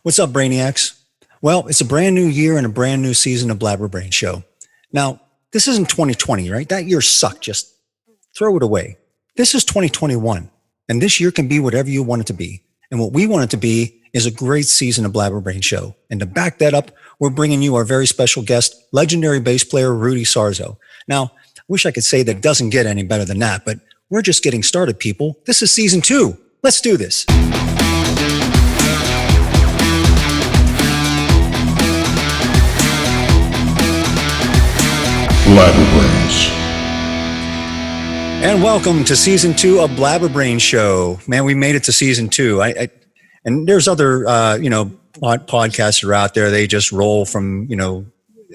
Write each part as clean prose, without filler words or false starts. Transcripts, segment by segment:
What's up, Brainiacs? Well, it's a brand new year and a brand new season of Blabber Brain Show. Now, this isn't 2020, right? That year sucked. Just throw it away. This is 2021, and this year can be whatever you want it to be. And what we want it to be is a great season of Blabber Brain Show. And to back that up, we're bringing you our very special guest, legendary bass player Rudy Sarzo. Now, I wish I could say that it doesn't get any better than that, but we're just getting started, people. This is season 2. Let's do this. Blabber Brains. And welcome to season 2 of Blabber Brain Show. Man, we made it to season 2. And there's other, podcasts that are out there. They just roll from,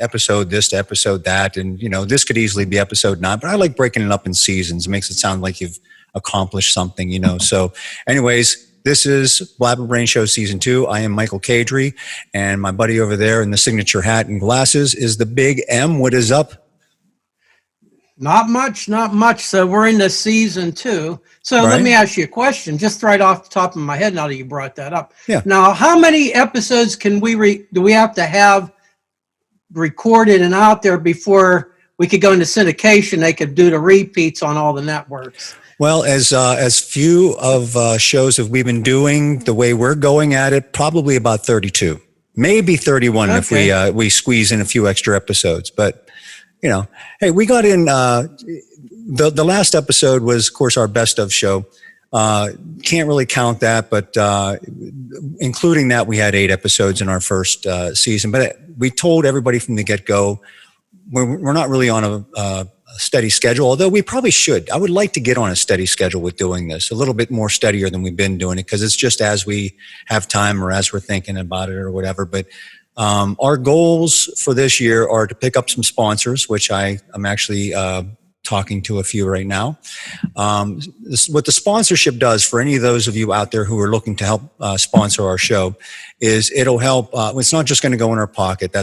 episode this to episode that. And, this could easily be episode 9. But I like breaking it up in seasons. It makes it sound like you've accomplished something, So anyways, this is Blabber Brain Show Season 2. I am Michael Kadrie. And my buddy over there in the signature hat and glasses is the Big M. What is up? Not much. So we're into season 2. So Right. Let me ask you a question, just right off the top of my head. Now that you brought that up, Yeah. Now, how many episodes can do we have to have recorded and out there before we could go into syndication? They could do the repeats on all the networks. Well, as few of shows that we've been doing, the way we're going at it, probably about 32, maybe 31 if we squeeze in a few extra episodes. But hey, we got in, the last episode was, of course, our best of show. Can't really count that, but including that, we had 8 episodes in our first season. But we told everybody from the get-go, we're not really on a steady schedule, although we probably should. I would like to get on a steady schedule with doing this, a little bit more steadier than we've been doing it, because it's just as we have time or as we're thinking about it or whatever. But our goals for this year are to pick up some sponsors, which I'm actually talking to a few right now. What the sponsorship does for any of those of you out there who are looking to help sponsor our show is it'll help. It's not just going to go in our pocket.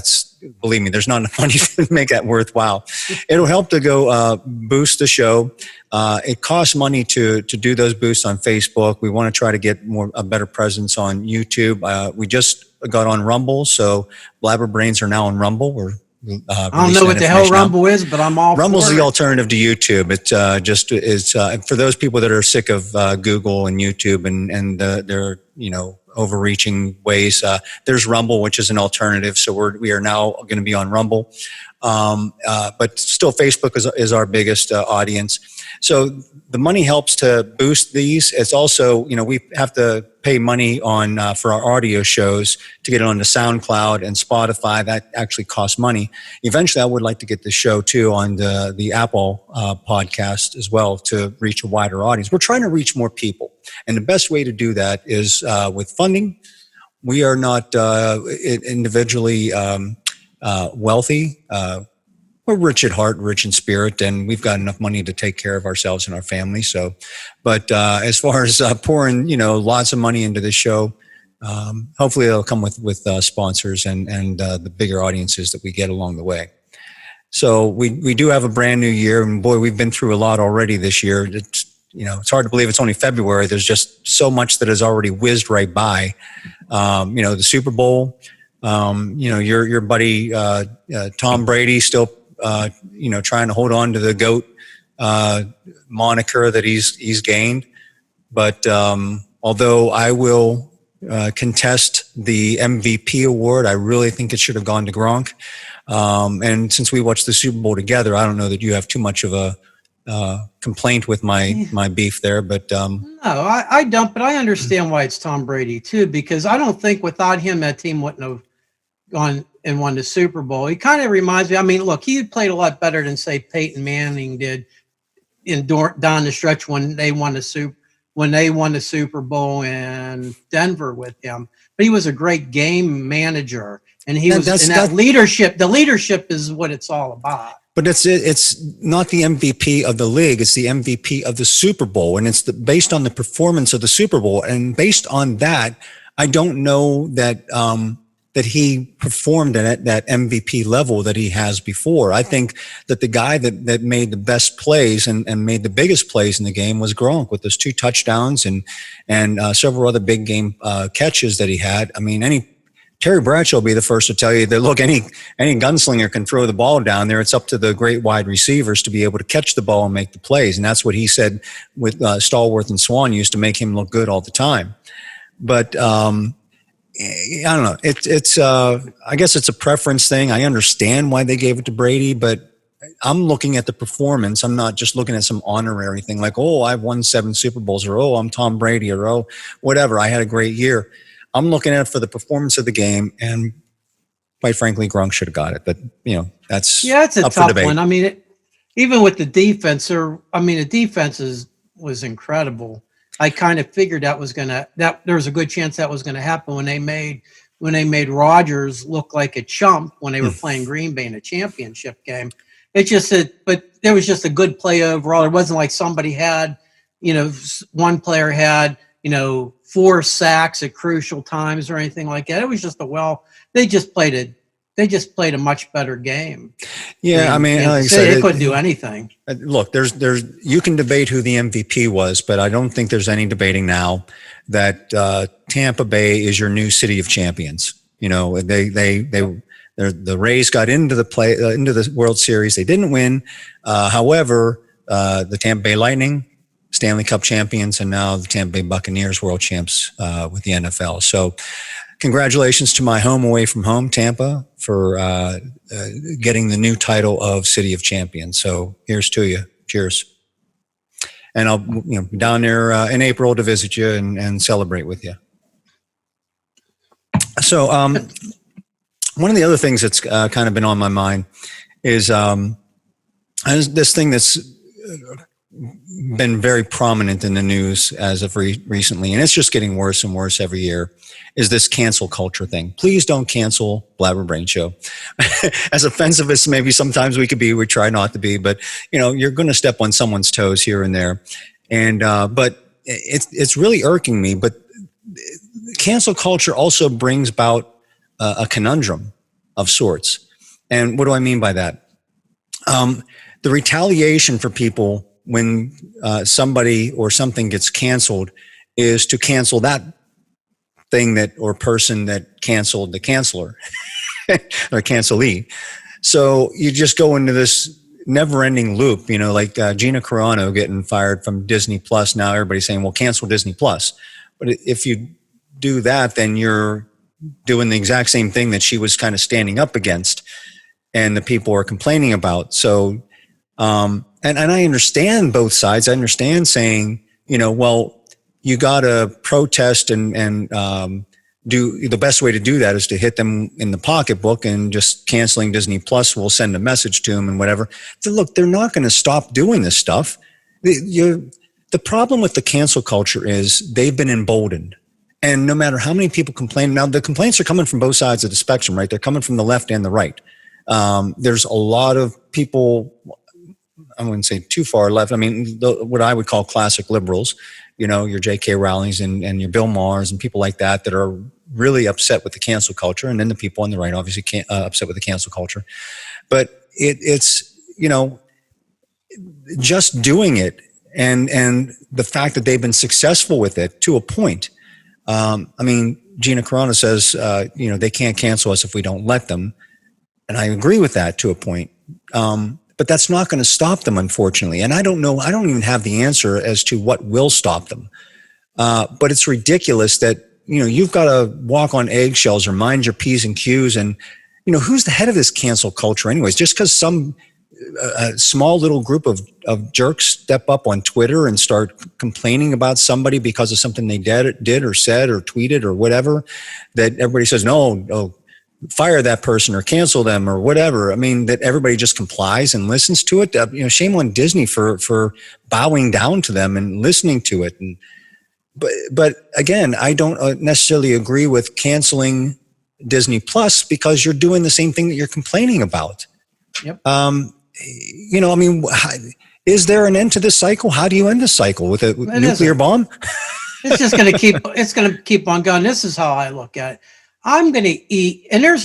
Believe me, there's not enough money to make that worthwhile. It'll help to go boost the show. It costs money to do those boosts on Facebook. We want to try to get a better presence on YouTube. We just got on Rumble, so Blabber Brains are now on Rumble. We're I don't know what the hell Rumble is, but I'm all Rumble's for the it. alternative to YouTube. It just is for those people that are sick of Google and YouTube and their overreaching ways. There's Rumble, which is an alternative. So we are now going to be on Rumble, but still Facebook is our biggest audience. So the money helps to boost these. It's also, we have to pay money for our audio shows to get it on the SoundCloud and Spotify. That actually costs money. Eventually, I would like to get the show too on the Apple podcast as well to reach a wider audience. We're trying to reach more people, and the best way to do that is with funding. We are not individually wealthy. We're rich at heart, rich in spirit, and we've got enough money to take care of ourselves and our family. So, but as far as pouring, lots of money into this show, hopefully it'll come with sponsors and the bigger audiences that we get along the way. So we do have a brand new year, and boy, we've been through a lot already this year. It's hard to believe it's only February. There's just so much that has already whizzed right by. The Super Bowl. Your buddy Tom Brady still. Trying to hold on to the GOAT moniker that he's gained. But although I will contest the MVP award, I really think it should have gone to Gronk. And since we watched the Super Bowl together, I don't know that you have too much of a complaint with my beef there. But No, I don't. But I understand why it's Tom Brady too, because I don't think without him that team wouldn't have gone and won the Super Bowl. He kind of reminds me. I mean, look, he played a lot better than say Peyton Manning did down the stretch when they won the Super Bowl in Denver with him. But he was a great game manager, and that leadership. The leadership is what it's all about. But it's not the MVP of the league. It's the MVP of the Super Bowl, and it's based on the performance of the Super Bowl. And based on that, I don't know that that he performed at that MVP level that he has before. I think that the guy that made the best plays and made the biggest plays in the game was Gronk with those 2 touchdowns and several other big game catches that he had. I mean, any Terry Bradshaw will be the first to tell you that, look, any gunslinger can throw the ball down there. It's up to the great wide receivers to be able to catch the ball and make the plays. And that's what he said with Stallworth and Swan used to make him look good all the time. But I don't know. It's I guess it's a preference thing. I understand why they gave it to Brady, but I'm looking at the performance. I'm not just looking at some honorary thing like, oh, I've won 7 Super Bowls, or, oh, I'm Tom Brady, or, oh, whatever, I had a great year. I'm looking at it for the performance of the game, and quite frankly, Gronk should have got it. But, that's it's a up for tough debate. one. I mean, even with the defense, the defense was incredible. I kind of figured that there was a good chance that was going to happen when they made Rodgers look like a chump when they were playing Green Bay in a championship game. It's just but there was just a good play overall. It wasn't like somebody had, one player had, 4 sacks at crucial times or anything like that. It was just they just played a much better game. Yeah, I mean, like I said, said, they couldn't do anything. Look, there's you can debate who the MVP was, but I don't think there's any debating now that Tampa Bay is your new city of champions. The Rays got into the World Series. They didn't win. However, the Tampa Bay Lightning, Stanley Cup champions, and now the Tampa Bay Buccaneers world champs with the NFL. So congratulations to my home away from home, Tampa, for getting the new title of City of Champions. So here's to you. Cheers. And I'll be down there in April to visit you and celebrate with you. So one of the other things that's kind of been on my mind is this thing that's been very prominent in the news as of recently, and it's just getting worse and worse every year, is this cancel culture thing. Please don't cancel Blabber Brain Show. As offensive as maybe sometimes we could be, we try not to be, but you're going to step on someone's toes here and there. And but it's really irking me. But cancel culture also brings about a conundrum of sorts. And what do I mean by that? The retaliation for people when somebody or something gets canceled is to cancel that thing that or person that canceled the canceller or cancelee. So you just go into this never-ending loop, like Gina Carano getting fired from Disney Plus. Now everybody's saying, well, cancel Disney Plus. But if you do that, then you're doing the exact same thing that she was kind of standing up against and the people are complaining about. So, and I understand both sides. I understand saying, well, you got to protest and do the best way to do that is to hit them in the pocketbook, and just canceling Disney Plus will send a message to them and whatever. So look, they're not going to stop doing this stuff. The problem with the cancel culture is they've been emboldened. And no matter how many people complain, now the complaints are coming from both sides of the spectrum, right? They're coming from the left and the right. There's a lot of people, I wouldn't say too far left. I mean, what I would call classic liberals, your J.K. Rowlings and your Bill Maher's and people like that are really upset with the cancel culture. And then the people on the right obviously upset with the cancel culture. But it's just doing it and the fact that they've been successful with it to a point. I mean, Gina Carano says, they can't cancel us if we don't let them. And I agree with that to a point. But that's not going to stop them, unfortunately. And I don't know. I don't even have the answer as to what will stop them. But it's ridiculous that, you've got to walk on eggshells or mind your P's and Q's. And, who's the head of this cancel culture anyways? Just because some small little group of jerks step up on Twitter and start complaining about somebody because of something they did or said or tweeted or whatever, that everybody says, no, fire that person or cancel them or whatever. I mean, that everybody just complies and listens to it. Shame on Disney for bowing down to them and listening to it. But again, I don't necessarily agree with canceling Disney Plus because you're doing the same thing that you're complaining about. Yep. Is there an end to this cycle? How do you end this cycle with a nuclear bomb? It's just going to keep on going. This is how I look at it. I'm going to eat, and there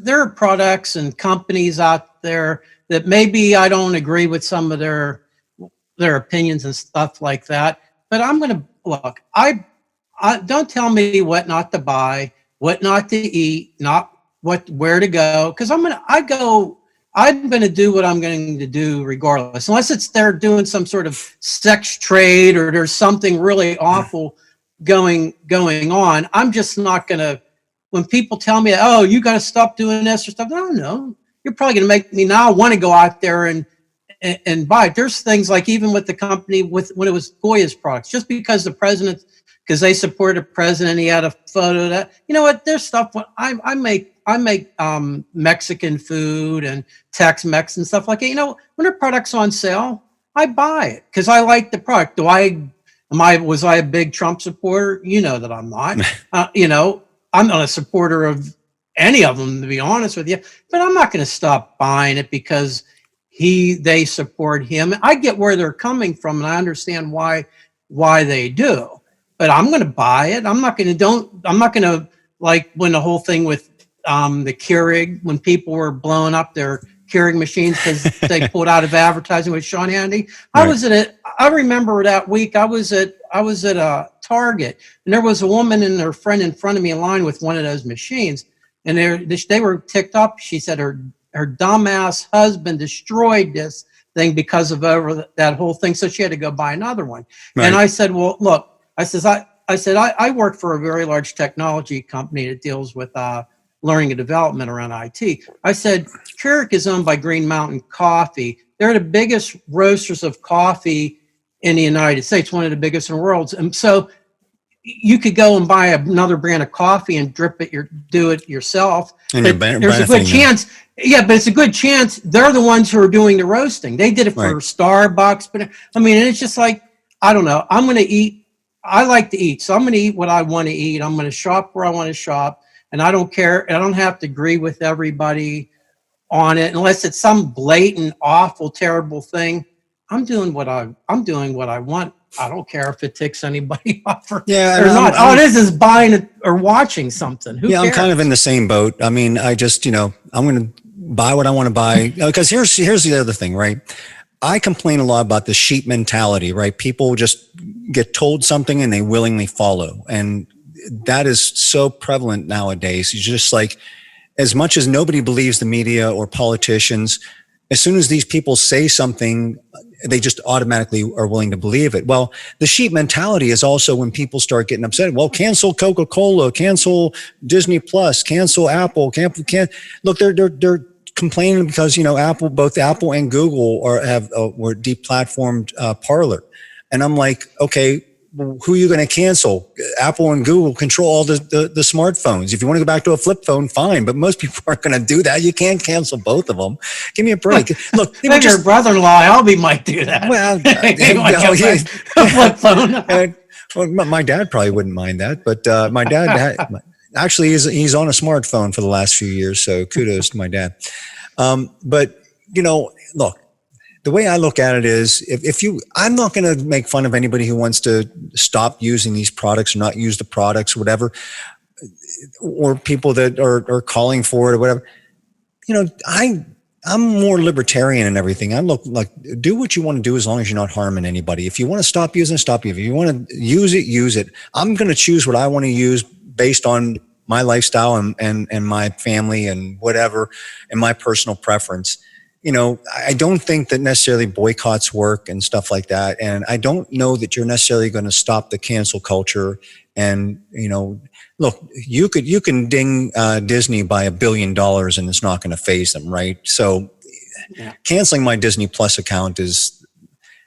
are products and companies out there that maybe I don't agree with some of their opinions and stuff like that. But I'm going to look. I don't tell me what not to buy. what not to eat, not where to go. Cause I'm going to do what I'm going to do regardless, unless it's they're doing some sort of sex trade or there's something really awful going on. I'm just not going to, when people tell me, oh, you got to stop doing this or stuff. No, you're probably going to make me now want to go out there and buy it. There's things like even with the company when it was Goya's products, just because the president, because they supported the president, he had a photo that, you know what, there's stuff I make Mexican food and Tex-Mex and stuff like that. You know, when a product's on sale, I buy it because I like the product. Was I a big Trump supporter? You know that I'm not. You know, I'm not a supporter of any of them, to be honest with you. But I'm not going to stop buying it because they support him. I get where they're coming from, and I understand why they do. But I'm going to buy it. I'm not going to like when the whole thing with the Keurig, when people were blowing up their Keurig machines because they pulled out of advertising with Sean Hannity. Right. I remember that week I was at a Target, and there was a woman and her friend in front of me in line with one of those machines, and they were ticked up. She said her dumbass husband destroyed this thing because of that whole thing, so she had to go buy another one. Right. And I said, well, look, I work for a very large technology company that deals with learning and development around IT. I said, Keurig is owned by Green Mountain Coffee. They're the biggest roasters of coffee in the United States, one of the biggest in the world. And so you could go and buy another brand of coffee and do it yourself. And there's a good chance. Yeah, but it's a good chance they're the ones who are doing the roasting. They did it for Starbucks. But I mean, it's just like, I don't know. I'm going to eat. I like to eat. So I'm going to eat what I want to eat. I'm going to shop where I want to shop. And I don't care. I don't have to agree with everybody on it unless it's some blatant, awful, terrible thing. I'm doing what I want. I don't care if it ticks anybody off or not. All it is buying it or watching something. Who cares? I'm kind of in the same boat. I mean, I just, I'm going to buy what I want to buy. Because here's the other thing, right? I complain a lot about the sheep mentality, right? People just get told something and they willingly follow. And that is so prevalent nowadays. It's just like, as much as nobody believes the media or politicians, as soon as these people say something, they just automatically are willing to believe it. Well, the sheep mentality is also when people start getting upset. Well, cancel Coca-Cola, cancel Disney Plus, cancel Apple, look, they're complaining because, both Apple and Google were deplatformed Parler. And I'm like, okay, who are you going to cancel? Apple and Google control all the smartphones. If you want to go back to a flip phone, fine. But most people aren't going to do that. You can't cancel both of them. Give me a break. Look, maybe your brother-in-law, Albie, might do that. Well, flip phone. Well, my dad probably wouldn't mind that. But my dad actually he's on a smartphone for the last few years. So kudos to my dad. But look. The way I look at it is I'm not going to make fun of anybody who wants to stop using these products or not use the products or whatever, or people that are calling for it or whatever. I'm more libertarian and everything. I look like, do what you want to do as long as you're not harming anybody. If you want to stop using it, stop using it. If you want to use it, use it. I'm going to choose what I want to use based on my lifestyle and my family and whatever, and my personal preference. I don't think that necessarily boycotts work and stuff like that. And I don't know that you're necessarily going to stop the cancel culture. And, look, you can ding Disney by $1 billion and it's not going to faze them, right? So canceling my Disney Plus account is,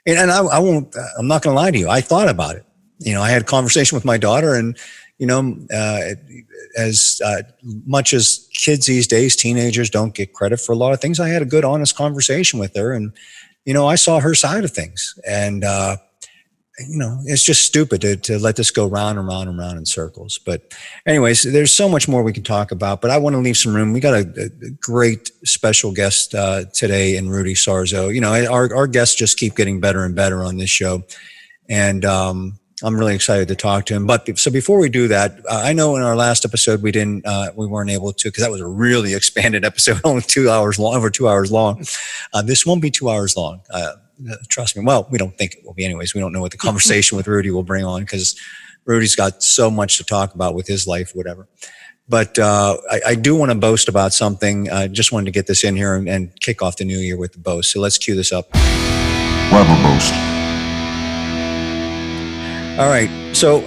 and I'm not going to lie to you. I thought about it. I had a conversation with my daughter and, as much as kids these days, teenagers don't get credit for a lot of things. I had a good, honest conversation with her and, I saw her side of things and, it's just stupid to let this go round and round and round in circles. But anyways, there's so much more we can talk about, but I want to leave some room. We got a great special guest today in Rudy Sarzo. Our guests just keep getting better and better on this show. And, I'm really excited to talk to him. But so before we do that, I know in our last episode, we weren't able to, because that was a really expanded episode, only 2 hours long, over 2 hours long. This won't be 2 hours long. Trust me. Well, we don't think it will be anyways. We don't know what the conversation with Rudy will bring on because Rudy's got so much to talk about with his life, whatever. But I do want to boast about something. I just wanted to get this in here and kick off the new year with the boast. So let's cue this up. Blabber boast. All right. So,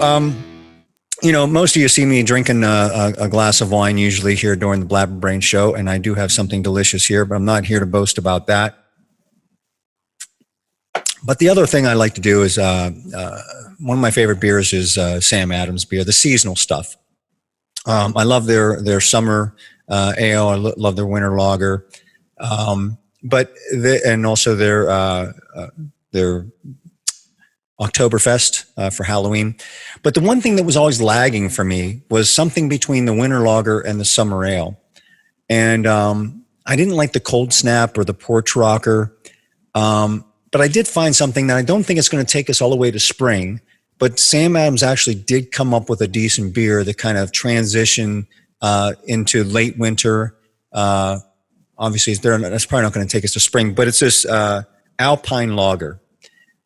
most of you see me drinking a glass of wine usually here during the Blabber Brain show, and I do have something delicious here, but I'm not here to boast about that. But the other thing I like to do is one of my favorite beers is Sam Adams beer, the seasonal stuff. I love their summer ale. I love their winter lager, and also their Oktoberfest for Halloween. But the one thing that was always lagging for me was something between the winter lager and the summer ale. And I didn't like the Cold Snap or the Porch Rocker. But I did find something that I don't think it's going to take us all the way to spring. But Sam Adams actually did come up with a decent beer that kind of transition into late winter. Obviously, that's probably not going to take us to spring, but it's this Alpine Lager.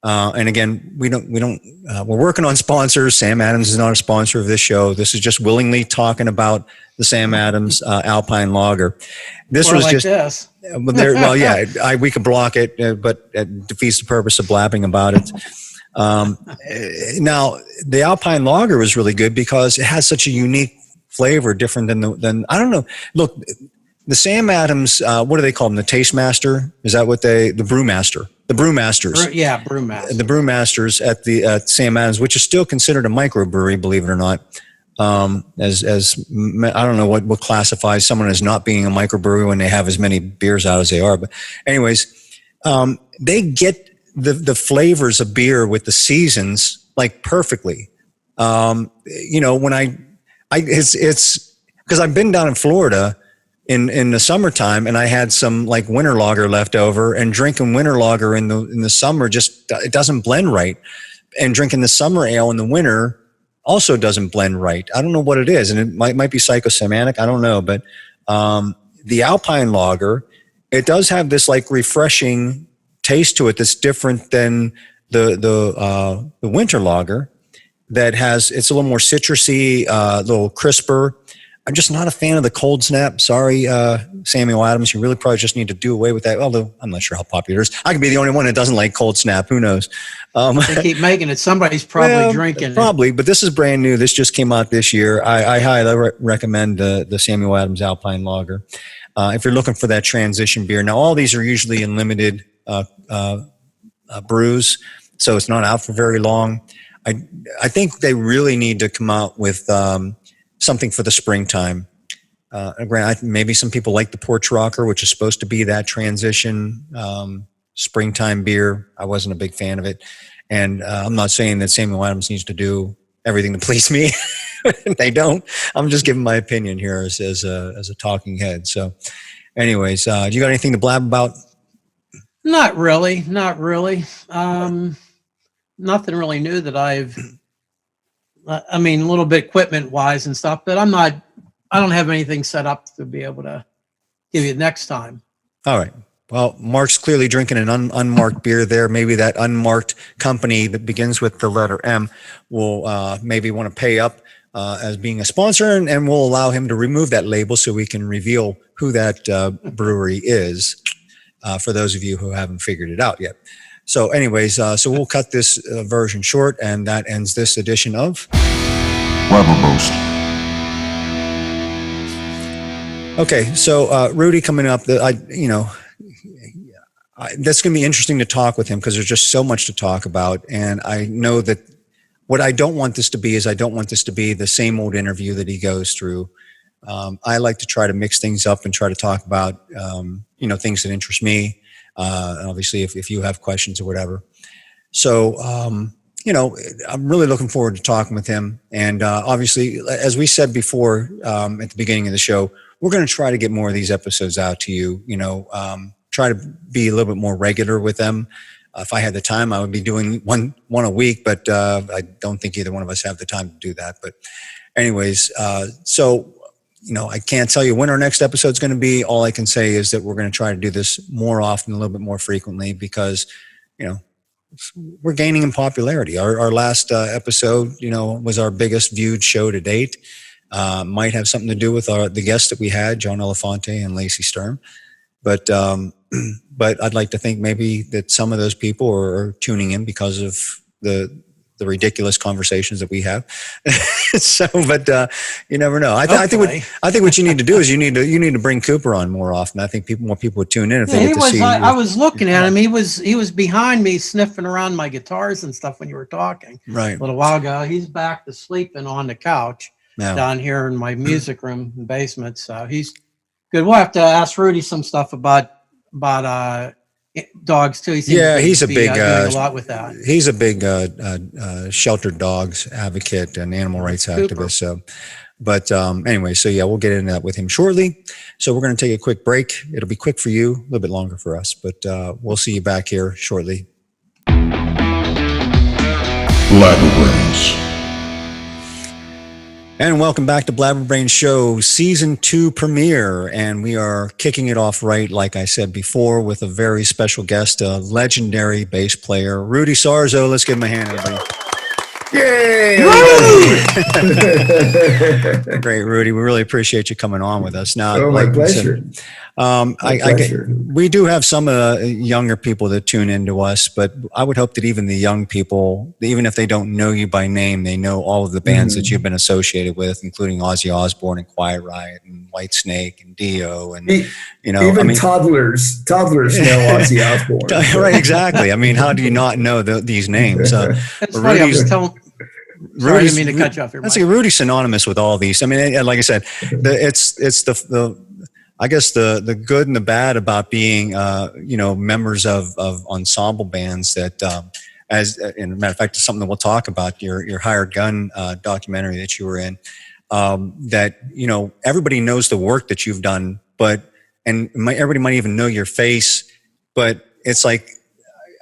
And again, we're working on sponsors. Sam Adams is not a sponsor of this show. This is just willingly talking about the Sam Adams Alpine Lager. This was just this. Well, yeah, we could block it, but it defeats the purpose of blabbing about it. Now, the Alpine Lager was really good because it has such a unique flavor, different than I don't know. Look, the Sam Adams, what do they call them? The Taste Master? Is that what the Brewmaster? The Brewmasters. Yeah, Brewmaster. The Brewmasters at Sam Adams, which is still considered a microbrewery, believe it or not. As I don't know what classifies someone as not being a microbrewery when they have as many beers out as they are. But anyways, they get the flavors of beer with the seasons like perfectly. When it's because I've been down in Florida in the summertime, and I had some like winter lager left over, and drinking winter lager in the summer it doesn't blend right, and drinking the summer ale in the winter also doesn't blend right. I don't know what it is, and it might be psychosemantic. I don't know, but the Alpine Lager, it does have this like refreshing taste to it that's different than the winter lager. It's a little more citrusy, a little crisper. I'm just not a fan of the Cold Snap. Sorry, Samuel Adams. You really probably just need to do away with that. Although I'm not sure how popular it is. I could be the only one that doesn't like Cold Snap. Who knows? They keep making it. Somebody's probably drinking probably, but this is brand new. This just came out this year. I highly recommend the Samuel Adams Alpine Lager. If you're looking for that transition beer. Now, all these are usually in limited brews, so it's not out for very long. I think they really need to come out with something for the springtime. Maybe some people like the Porch Rocker, which is supposed to be that transition springtime beer. I wasn't a big fan of it. And I'm not saying that Samuel Adams needs to do everything to please me. They don't. I'm just giving my opinion here as a talking head. So anyways, do you got anything to blab about? Not really. Nothing really new that a little bit equipment wise and stuff, but I don't have anything set up to be able to give you next time. All right. Well, Mark's clearly drinking an unmarked beer there. Maybe that unmarked company that begins with the letter M will maybe want to pay up as being a sponsor, and we'll allow him to remove that label so we can reveal who that brewery is for those of you who haven't figured it out yet. So anyways, so we'll cut this version short, and that ends this edition of Blabber Boast. Okay, so Rudy coming up, that's going to be interesting to talk with him because there's just so much to talk about. And I know that what I don't want this to be is I don't want this to be the same old interview that he goes through. I like to try to mix things up and try to talk about, things that interest me. Obviously, if you have questions or whatever. So, I'm really looking forward to talking with him. And obviously, as we said before at the beginning of the show, we're going to try to get more of these episodes out to you, try to be a little bit more regular with them. If I had the time, I would be doing one a week, but I don't think either one of us have the time to do that. But anyways, I can't tell you when our next episode is going to be. All I can say is that we're going to try to do this more often, a little bit more frequently, because, we're gaining in popularity. Our last episode, was our biggest viewed show to date. Might have something to do with the guests that we had, John Elefante and Lacey Sturm. But I'd like to think maybe that some of those people are tuning in because of the ridiculous conversations that we have. So, but you never know. I think what you need to do is you need to bring Cooper on more often. I think more people would tune in if they get to see. I was looking at him. He was behind me sniffing around my guitars and stuff when you were talking. Right. A little while ago. He's back to sleeping on the couch down here in my music room in the basement. So he's good. We'll have to ask Rudy some stuff about dogs too. He's a big doing a lot with that. He's a big sheltered dogs advocate and animal rights activist. So, but anyway, so yeah, we'll get into that with him shortly. So we're going to take a quick break. It'll be quick for you, a little bit longer for us, but we'll see you back here shortly. Blabberbrains. And welcome back to Blabberbrain Show Season 2 premiere. And we are kicking it off right, like I said before, with a very special guest, a legendary bass player, Rudy Sarzo. Let's give him a hand, everybody. Yay! Great, Rudy. We really appreciate you coming on with us. Now, my pleasure. We do have some younger people that tune into us, but I would hope that even the young people, even if they don't know you by name, they know all of the bands that you've been associated with, including Ozzy Osbourne and Quiet Riot and Whitesnake and Dio, and toddlers know Ozzy Osbourne. Right, exactly. I mean, how do you not know these names? That's funny. I was telling. Sorry, I didn't mean to cut you off here. That's like Rudy's synonymous with all these. I mean, like I said, it's the I guess the good and the bad about being members of ensemble bands that as a matter of fact, it's something that we'll talk about your Hired Gun documentary that you were in. That everybody knows the work that you've done, everybody might even know your face, but it's like,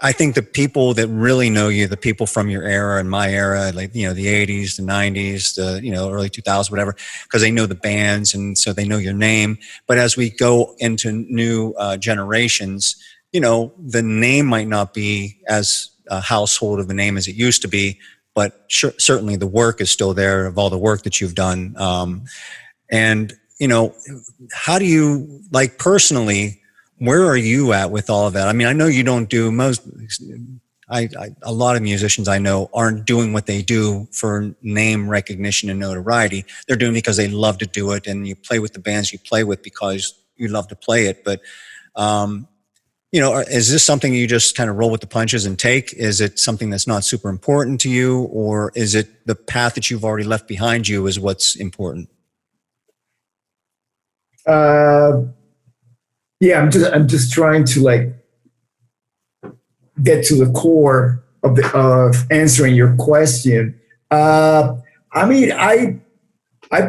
I think the people that really know you, the people from your era and my era, like, the 80s, the 90s, the, early 2000s, whatever, because they know the bands and so they know your name. But as we go into new generations, the name might not be as a household of a name as it used to be, but certainly the work is still there of all the work that you've done. And how do you, like, personally, where are you at with all of that? I mean, I know you don't do a lot of musicians I know aren't doing what they do for name recognition and notoriety. They're doing it because they love to do it, and you play with the bands you play with because you love to play it. But, is this something you just kind of roll with the punches and take? Is it something that's not super important to you, or is it the path that you've already left behind you is what's important? Yeah, I'm just trying to get to the core of answering your question. I mean, I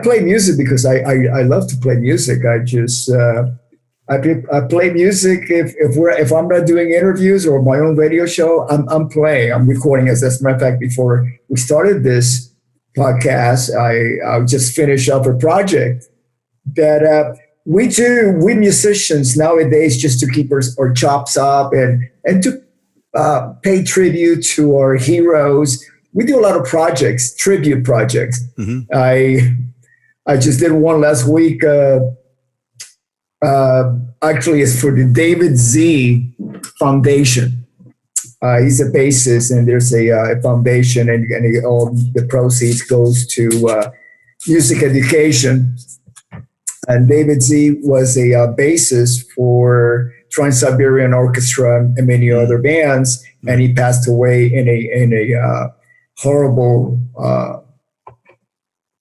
play music because I love to play music. I just I play music if I'm not doing interviews or my own radio show. I'm playing. I'm recording. As a matter of fact, before we started this podcast, I just finished up a project that. We musicians nowadays, just to keep our chops up and to pay tribute to our heroes. We do a lot of projects, tribute projects. Mm-hmm. I just did one last week. Actually, it's for the David Z Foundation. He's a bassist, and there's a foundation, and all the proceeds goes to music education. And David Z was a bassist for Trans-Siberian Orchestra and many other bands, and he passed away in a horrible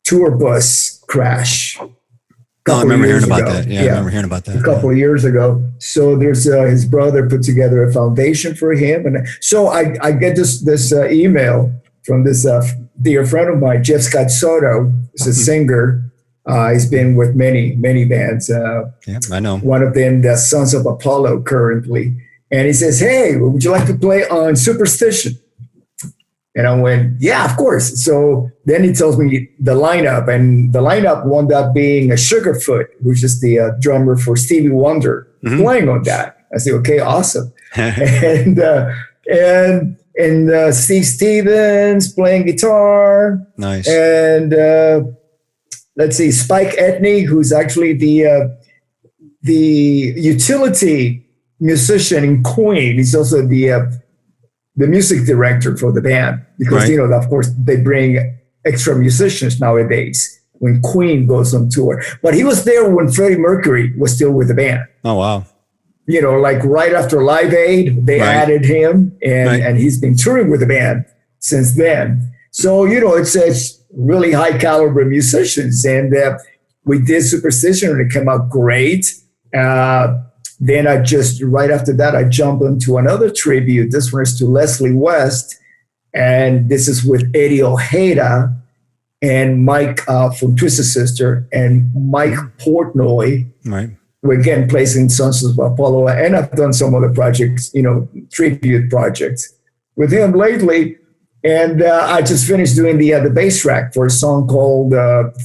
tour bus crash. I remember hearing about that. Yeah, I remember hearing about that. A couple of years ago. So there's his brother put together a foundation for him, and so I get this email from this dear friend of mine, Jeff Scott Soto. He's a singer. He's been with many bands. Yeah, I know. One of them, the Sons of Apollo, currently. And he says, "Hey, would you like to play on Superstition?" And I went, "Yeah, of course." So then he tells me the lineup, and the lineup wound up being a Sugarfoot, which is the drummer for Stevie Wonder, playing on that. I said, "Okay, awesome." and Steve Stevens playing guitar. Nice. And let's see, Spike Etney, who's actually the utility musician in Queen. He's also the music director for the band because, Right. you know, of course, they bring extra musicians nowadays when Queen goes on tour. But he was there when Freddie Mercury was still with the band. Oh, wow. You know, like right after Live Aid, they Right. added him, and, Right. and he's been touring with the band since then. So, you know, it's really high caliber musicians. And we did Superstition, and it came out great. Then right after that, I jumped into another tribute. This one is to Leslie West, and this is with Eddie Ojeda and Mike from Twisted Sister and Mike Portnoy, Right. who again plays in Sons of Apollo. And I've done some other projects, you know, tribute projects with him lately. And I just finished doing the bass track for a song called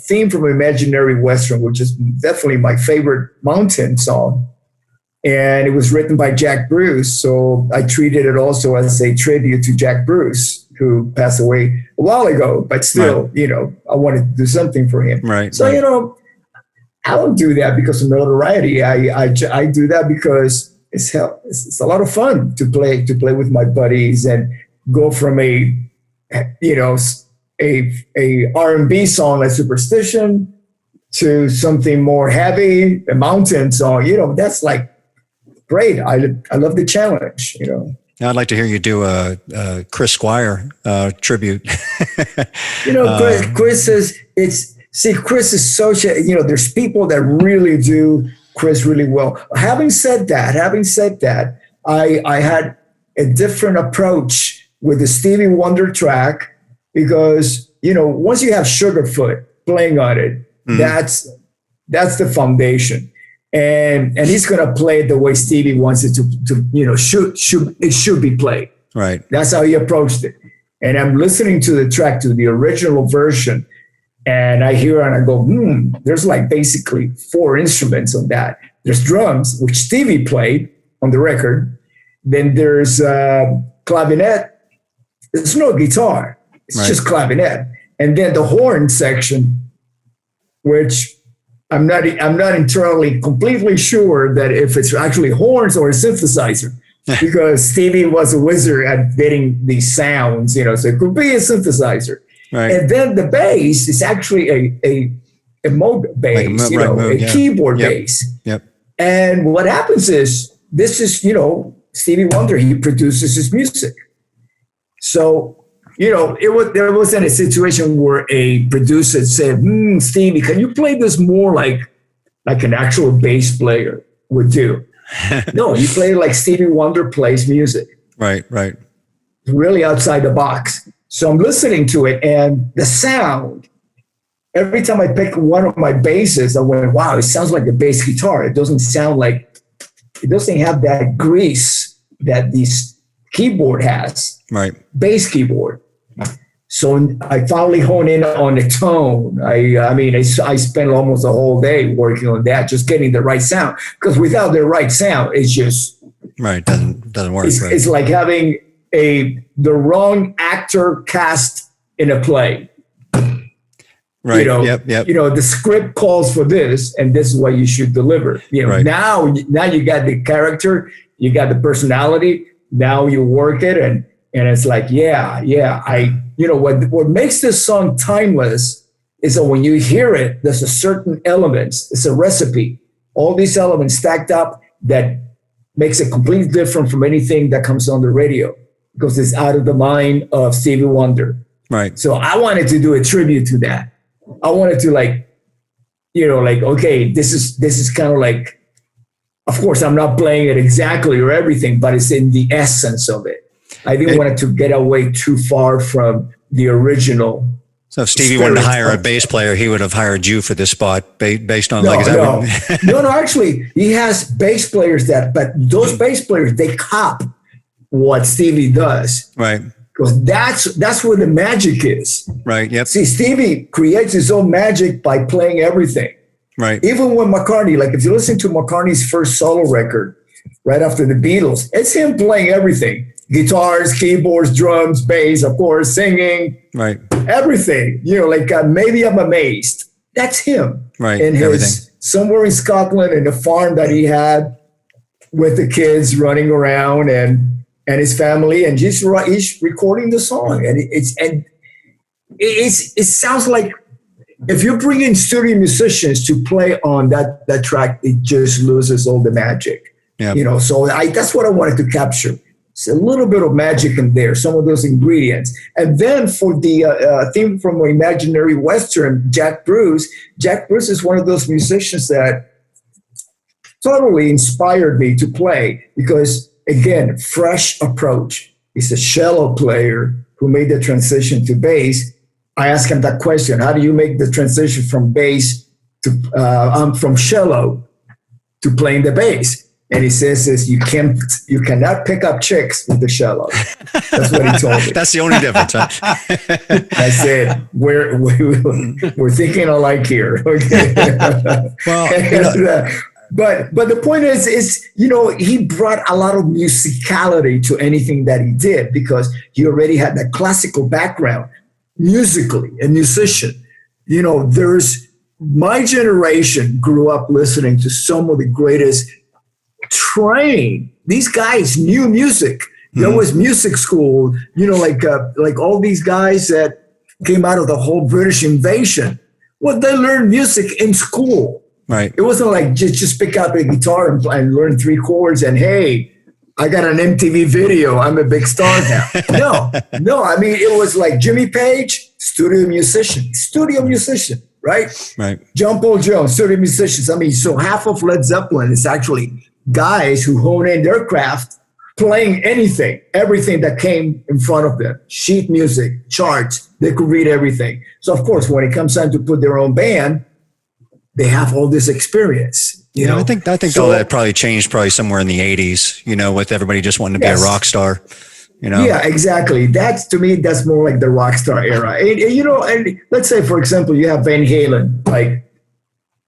Theme from Imaginary Western, which is definitely my favorite mountain song. And it was written by Jack Bruce. So I treated it also as a tribute to Jack Bruce, who passed away a while ago. But still, you know, I wanted to do something for him. Right. So, right. you know, I don't do that because of notoriety. I do that because it's a lot of fun to play with my buddies and go from a R&B song like Superstition to something more heavy, a mountain song. You know, that's like great. I love the challenge, you know. Now I'd like to hear you do a Chris Squire tribute. You know, Chris Chris is such a, you know, there's people that really do Chris really well. Having said that, I had a different approach with the Stevie Wonder track because, you know, once you have Sugarfoot playing on it, that's the foundation. And he's going to play it the way Stevie wants it to you know, it should be played. Right. That's how he approached it. And I'm listening to the track, to the original version, and I hear and I go, there's like basically 4 instruments on that. There's drums, which Stevie played on the record. Then there's clavinet. There's no guitar. It's just clavinet. And then the horn section, which I'm not entirely completely sure that if it's actually horns or a synthesizer, because Stevie was a wizard at getting these sounds, you know, so it could be a synthesizer. Right. And then the bass is actually a Moog bass, like a keyboard Yep. bass. Yep. And what happens is, this is, you know, Stevie Wonder, he produces his music. So, you know, there wasn't a situation where a producer said, Stevie, can you play this more like an actual bass player would do? No, he played like Stevie Wonder plays music. Right. Right. Really outside the box. So I'm listening to it, and the sound, every time I pick one of my basses, I went, wow, it sounds like a bass guitar. It doesn't have that grease that this keyboard has. Right. Bass keyboard. So I finally honed in on the tone. I spent almost the whole day working on that, just getting the right sound. Because without the right sound, it's just Right. Doesn't work. Right. it's like having the wrong actor cast in a play. Right. You know, Yep. You know, the script calls for this, and this is what you should deliver. You know, Right. now you got the character, you got the personality. Now you work it, and it's like, what makes this song timeless is that when you hear it, there's a certain elements. It's a recipe. All these elements stacked up that makes it completely different from anything that comes on the radio, because it's out of the mind of Stevie Wonder. Right. So I wanted to do a tribute to that. I wanted to okay, this is kind of like, of course, I'm not playing it exactly or everything, but it's in the essence of it. I didn't want it to get away too far from the original. So if Stevie wanted to hire a bass player, he would have hired you for this spot based on No, actually, he has bass players but those bass players, they cop what Stevie does. Right. Because that's where the magic is. Right. Yep. See, Stevie creates his own magic by playing everything. Right. Even when McCartney, like if you listen to McCartney's first solo record, right after the Beatles, it's him playing everything. Guitars, keyboards, drums, bass, of course, singing. Right. Everything. You know, like Maybe I'm Amazed. That's him. Right. And somewhere in Scotland, in a farm that he had with the kids running around and his family, and he's recording the song. And it sounds like if you bring in studio musicians to play on that track, it just loses all the magic. Yep. You know, so that's what I wanted to capture. It's a little bit of magic in there, some of those ingredients. And then for the theme from Imaginary Western, Jack Bruce is one of those musicians that totally inspired me to play because, again, fresh approach. He's a cello player who made the transition to bass. I asked him that question: how do you make the transition from bass to from cello to playing the bass? And he says, you cannot pick up chicks with the cello. That's what he told me. That's the only difference. Huh? I said, we're thinking alike here. Okay. Well, but the point is, you know, he brought a lot of musicality to anything that he did because he already had that classical background musically, a musician. You know, my generation grew up listening to some of the greatest these guys knew music. There was music school, you know, like all these guys that came out of the whole British invasion. Well, they learned music in school. Right. It wasn't like just pick up a guitar and learn 3 chords and, hey, I got an MTV video, I'm a big star now. No. I mean, it was like Jimmy Page, studio musician, right? Right. John Paul Jones, studio musicians. I mean, so half of Led Zeppelin is actually guys who hone in their craft, playing everything that came in front of them. Sheet music, charts, they could read everything. So of course, when it comes time to put their own band, they have all this experience. You know, I think all that probably changed somewhere in the 80s, you know, with everybody just wanting to be a rock star. You know? Yeah, exactly. To me, that's more like the rock star era. And, you know, and let's say, for example, you have Van Halen,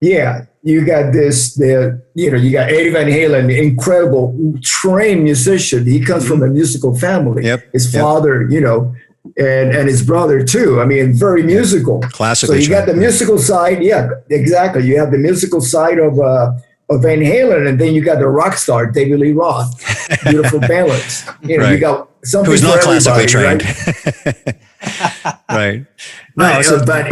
you got you got Eddie Van Halen, incredible, trained musician. He comes from a musical family. Yep. His father, you know, and his brother too. I mean, very musical. Classically. So you got the musical side. Yeah, exactly. You have the musical side of Van Halen, and then you got the rock star, David Lee Roth. Beautiful balance. You know, you got something who's not classically trained. Right. No, but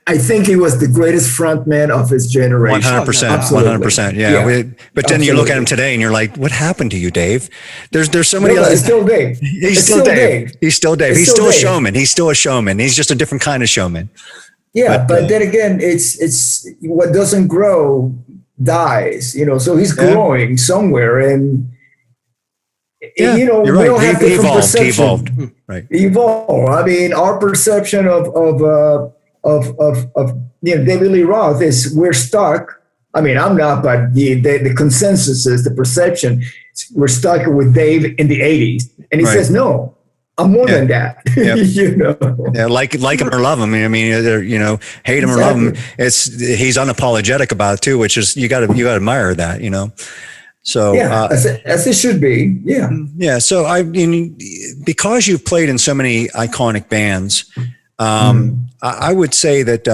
I think he was the greatest frontman of his generation. 100%. 100%. Yeah. But then you look at him today and you're like, what happened to you, Dave? There's so many other. He's still Dave. He's still Dave. He's still Dave. He's still a showman. He's still a showman. He's just a different kind of showman. Yeah. But then again, it's what doesn't grow dies, you know, so he's growing somewhere. And, you know, we don't have different perception. He evolved. Right. Evolve. I mean, our perception of David Lee Roth is we're stuck. I mean, I'm not, but the consensus is the perception. We're stuck with Dave in the 80s. And he says, no, I'm more than that. Yep. You know? Yeah, like him or love him. I mean, you know, hate him or love him. He's unapologetic about it too, which is, you got to admire that, you know? So as it should be. Yeah. Yeah. So because you've played in so many iconic bands, I would say that,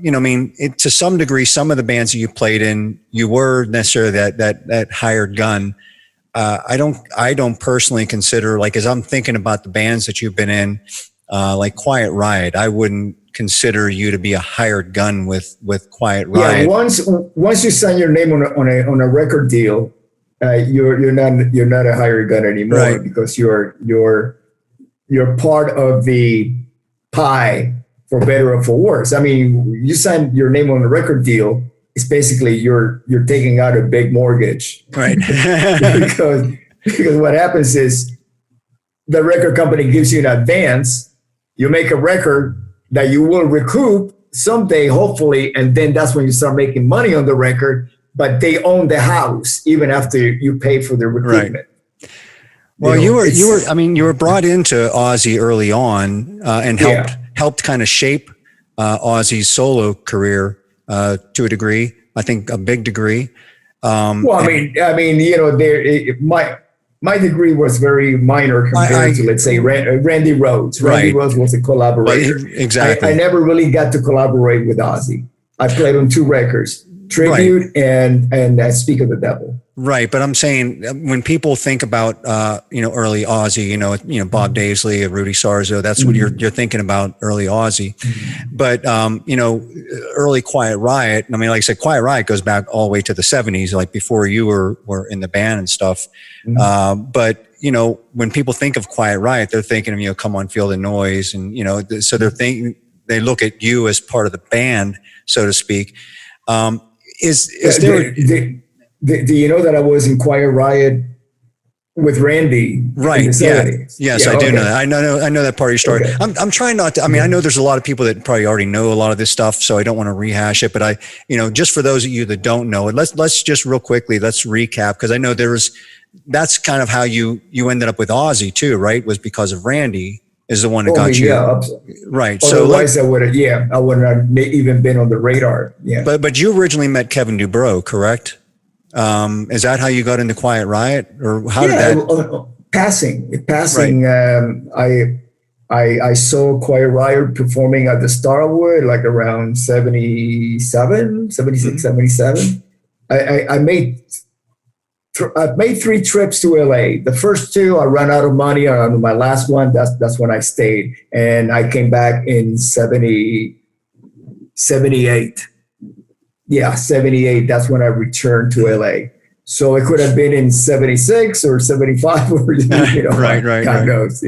you know, I mean, to some degree, some of the bands that you played in, you were necessarily that hired gun. I don't personally consider, like, as I'm thinking about the bands that you've been in, like Quiet Riot, I wouldn't consider you to be a hired gun with Quiet Riot. Yeah. Once you sign your name on a record deal, you're not a hired gun anymore, right? Because you're part of the pie, for better or for worse. I mean, you sign your name on a record deal, it's basically you're taking out a big mortgage, right? because what happens is the record company gives you an advance, you make a record that you will recoup someday, hopefully, and then that's when you start making money on the record, but they own the house even after you pay for the recoupment. Right. Well, you were brought into Ozzy early on and helped kind of shape Ozzy's solo career to a degree. I think a big degree. Well, I mean, you know, my degree was very minor compared to, let's say, Randy Rhoads. Randy Rhoads was a collaborator. Exactly. I never really got to collaborate with Ozzy. I played on 2 records, Tribute and Speak of the Devil. Right, but I'm saying when people think about early Ozzy, Bob Daisley, Rudy Sarzo, that's what you're thinking about, early Ozzy. But early Quiet Riot. I mean, like I said, Quiet Riot goes back all the way to the 70s, like before you were in the band and stuff. But when people think of Quiet Riot, they're thinking of Come On Feel the Noise, and so they look at you as part of the band, so to speak. Is there? Do you know that I was in Quiet Riot with Randy? Right. Yes, I do know that. I know that part of your story. Okay. I'm trying not to. I mean, I know there's a lot of people that probably already know a lot of this stuff, so I don't want to rehash it. But just for those of you that don't know it, let's just real quickly let's recap, because I know that's kind of how you ended up with Ozzy too, right? Was because of Randy is the one that got you. Yeah, absolutely. Right. Otherwise, I wouldn't have even been on the radar. Yeah. But you originally met Kevin Dubrow, correct? Is that how you got into Quiet Riot, or how did that? Passing. Right. I saw Quiet Riot performing at the Starwood like around 77. I made 3 trips to LA. The first 2, I ran out of money. On my last one, that's when I stayed, and I came back in 78. Yeah, 78. That's when I returned to LA. So it could have been in 76 or 75, or right. God knows,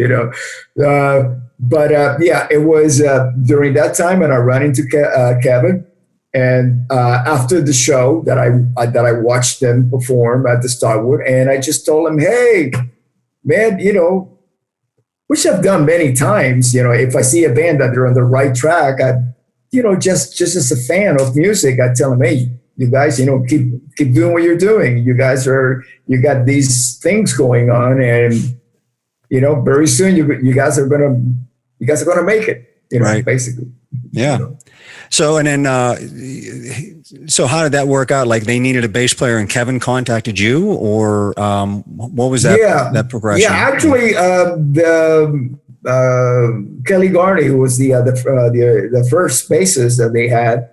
But it was during that time, and I ran into Kevin. And after the show that I watched them perform at the Starwood, and I just told him, "Hey, man, which I've done many times. If I see a band that they're on the right track, just as a fan of music, I tell them, hey, you guys, keep doing what you're doing. You got these things going on, and very soon you guys are gonna make it. Right. Basically. Yeah. So, and then, so how did that work out? Like, they needed a bass player, and Kevin contacted you, or what was that? That progression? Yeah, actually, Kelly Garney, who was the first bassist that they had,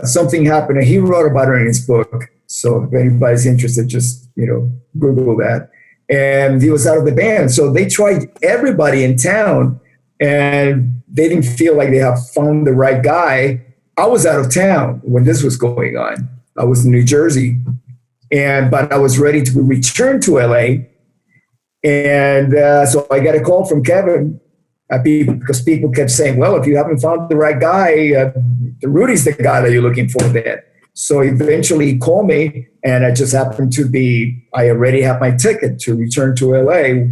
something happened, and he wrote about it in his book. So if anybody's interested, just Google that. And he was out of the band, so they tried everybody in town, and they didn't feel like they have found the right guy. I was out of town when this was going on. I was in New Jersey, but I was ready to return to LA. And so I got a call from Kevin because people kept saying, well, if you haven't found the right guy, Rudy's the guy that you're looking for then. So eventually he called me, and I just happened to I already have my ticket to return to LA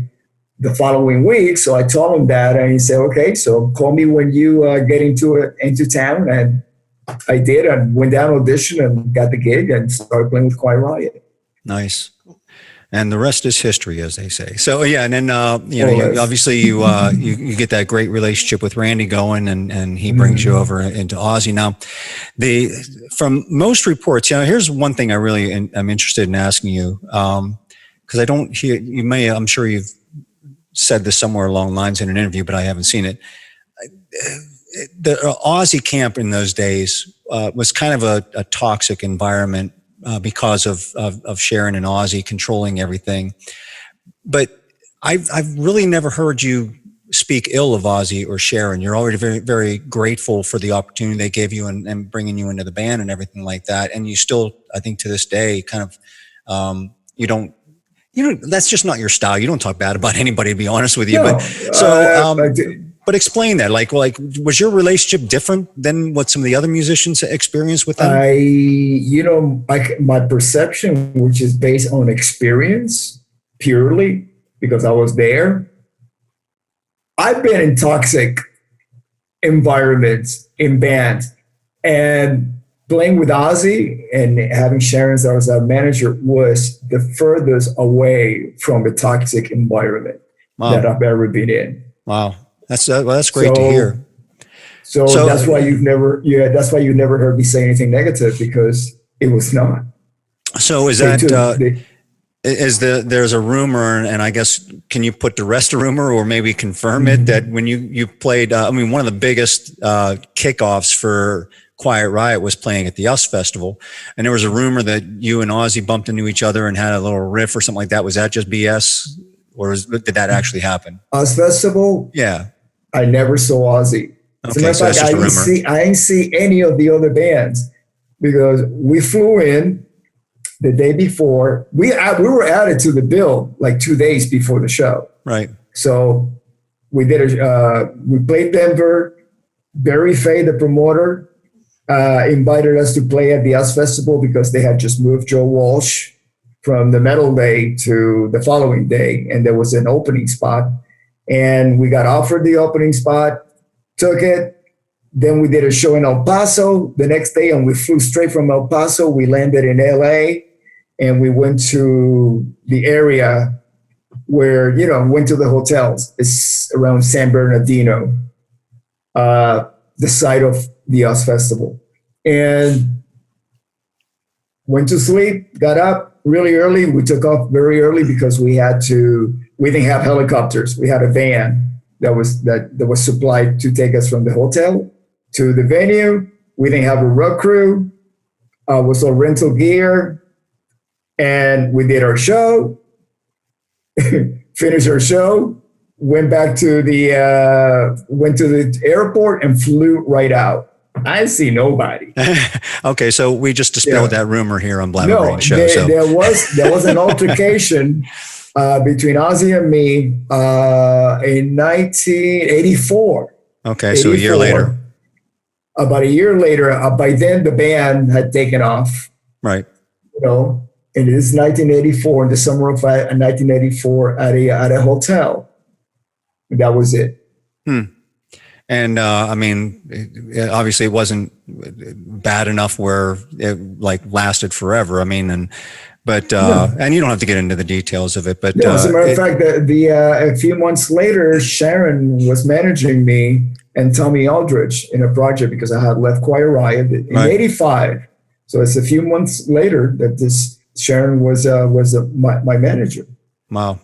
the following week. So I told him that, and he said, okay, so call me when you get into town. And I did. I went down, auditioned, and got the gig, and started playing with Quiet Riot. Nice. And the rest is history, as they say. So yeah, and then obviously you get that great relationship with Randy going, and he brings you over into Ozzy. Now, from most reports, here's one thing I really am interested in asking you, because I don't hear you. I'm sure you've said this somewhere along the lines in an interview, but I haven't seen it. The Ozzy camp in those days was kind of a toxic environment. Because of Sharon and Ozzy controlling everything. But I've really never heard you speak ill of Ozzy or Sharon. You're already very, very grateful for the opportunity they gave you and bringing you into the band and everything like that. And you still, I think to this day, kind of, that's just not your style. You don't talk bad about anybody, to be honest with you. No, but explain that. Like, was your relationship different than what some of the other musicians experienced with them? My perception, which is based on experience purely, because I was there. I've been in toxic environments in bands, and playing with Ozzy and having Sharon as our manager was the furthest away from the toxic environment that I've ever been in. Wow. That's great to hear. So that's why you've never heard me say anything negative, because it was not. So is that there's a rumor, and I guess, can you put to rest a rumor or maybe confirm it, that when you played, one of the biggest kickoffs for Quiet Riot was playing at the US Festival, and there was a rumor that you and Ozzy bumped into each other and had a little riff or something like that. Was that just BS, or did that actually happen? US Festival? Yeah. I never saw Ozzy. As a matter of fact, I didn't see any of the other bands, because we flew in the day before. We were added to the bill like 2 days before the show. Right. So we played Denver. Barry Fay, the promoter, invited us to play at the US Festival because they had just moved Joe Walsh from the metal day to the following day, and there was an opening spot. And we got offered the opening spot, took it. Then we did a show in El Paso the next day, and we flew straight from El Paso. We landed in LA, and we went to the area where, went to the hotels. It's around San Bernardino, the site of the US Festival. And went to sleep, got up really early. We took off very early because we didn't have helicopters. We had a van that was supplied to take us from the hotel to the venue. We didn't have a road crew. Was all rental gear. And we did our show, finished our show, went to the airport and flew right out. I see nobody. Okay, so we just dispelled that rumor here on Blabber Show. There was an altercation between Ozzy and me in 1984. Okay, so a year later. About a year later, by then the band had taken off. Right. And it is 1984, in the summer of 1984, at a hotel. And that was it. And obviously it wasn't bad enough where it lasted forever. And you don't have to get into the details of it, but no, as a matter of fact, a few months later, Sharon was managing me and Tommy Aldridge in a project, because I had left Quiet Riot in '85. So it's a few months later that this Sharon was my manager. Wow.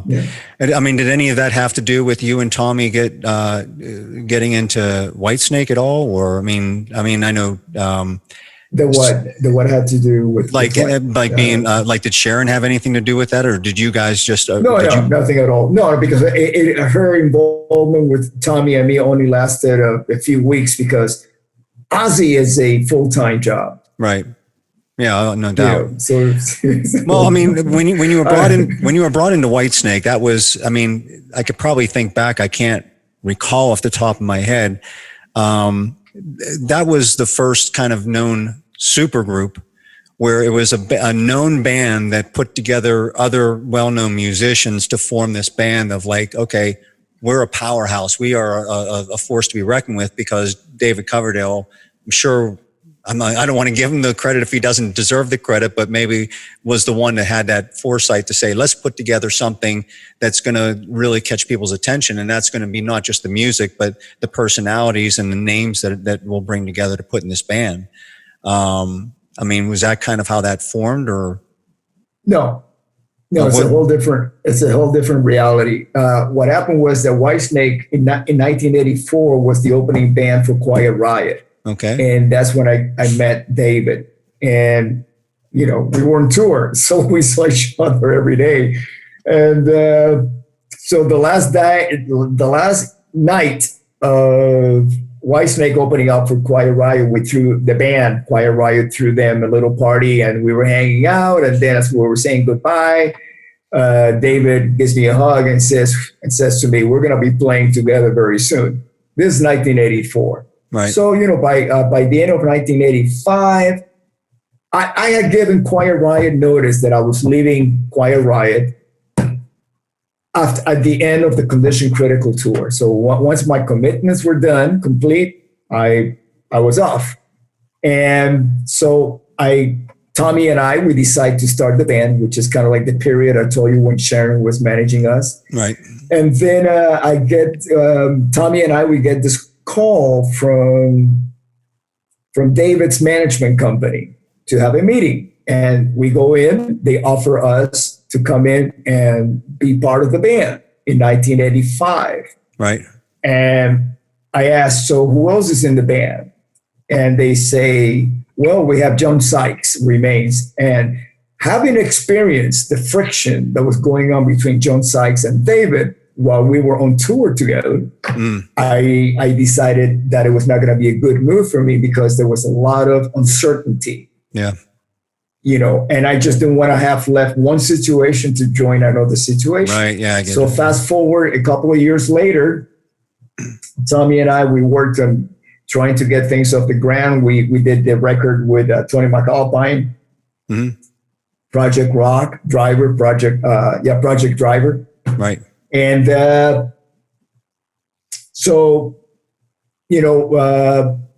Yeah. And did any of that have to do with you and Tommy getting into Whitesnake at all? Or I know the what had to do with did Sharon have anything to do with that, or did you guys just nothing at all? No, because her involvement with Tommy and me only lasted a few weeks, because Ozzy is a full-time job. Right. Yeah, no doubt. Yeah, well, when you were brought into Whitesnake, that was, I could probably think back. I can't recall off the top of my head. That was the first kind of known supergroup where it was a known band that put together other well-known musicians to form this band of okay, we're a powerhouse. We are a force to be reckoned with, because David Coverdale, I'm sure, I don't want to give him the credit if he doesn't deserve the credit, but maybe was the one that had that foresight to say, let's put together something that's going to really catch people's attention. And that's going to be not just the music, but the personalities and the names that we'll bring together to put in this band. Was that kind of how that formed, or? No, it's a whole different reality. What happened was that Whitesnake in 1984 was the opening band for Quiet Riot. Okay. And that's when I met David, and we were on tour, so we saw each other every day. And so the last night of Whitesnake opening up for Quiet Riot, we threw the band Quiet Riot, threw them a little party, and we were hanging out. And then as we were saying goodbye, David gives me a hug and says to me, "We're going to be playing together very soon." This is 1984. Right. So, by the end of 1985, I had given Quiet Riot notice that I was leaving Quiet Riot at the end of the Condition Critical tour. So once my commitments were done, complete, I was off. And so Tommy and I, we decided to start the band, which is kind of like the period I told you when Sharon was managing us. Right. And then Tommy and I, we get this call from David's management company to have a meeting. And we go in, they offer us to come in and be part of the band in 1985. Right. And I asked, so who else is in the band? And they say, well, we have John Sykes remains. And having experienced the friction that was going on between John Sykes and David while we were on tour together, I decided that it was not going to be a good move for me because there was a lot of uncertainty. Yeah. And I just didn't want to have left one situation to join another situation. Right. Yeah. I get so it. Fast forward a couple of years later, Tommy and I, we worked on trying to get things off the ground. We did the record with Tony McAlpine, Project Driver. Right. And so,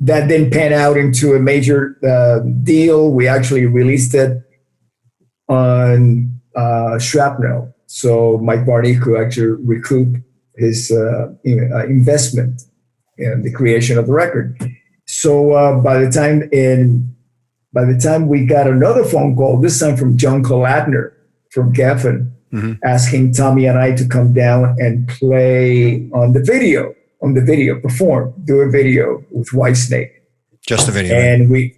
that didn't pan out into a major deal. We actually released it on Shrapnel. So Mike Barney could actually recoup his investment in the creation of the record. So by the time we got another phone call, this time from John Kalodner from Geffen, asking Tommy and I to come down and play on the video, perform, do a video with Whitesnake. Just the video. And we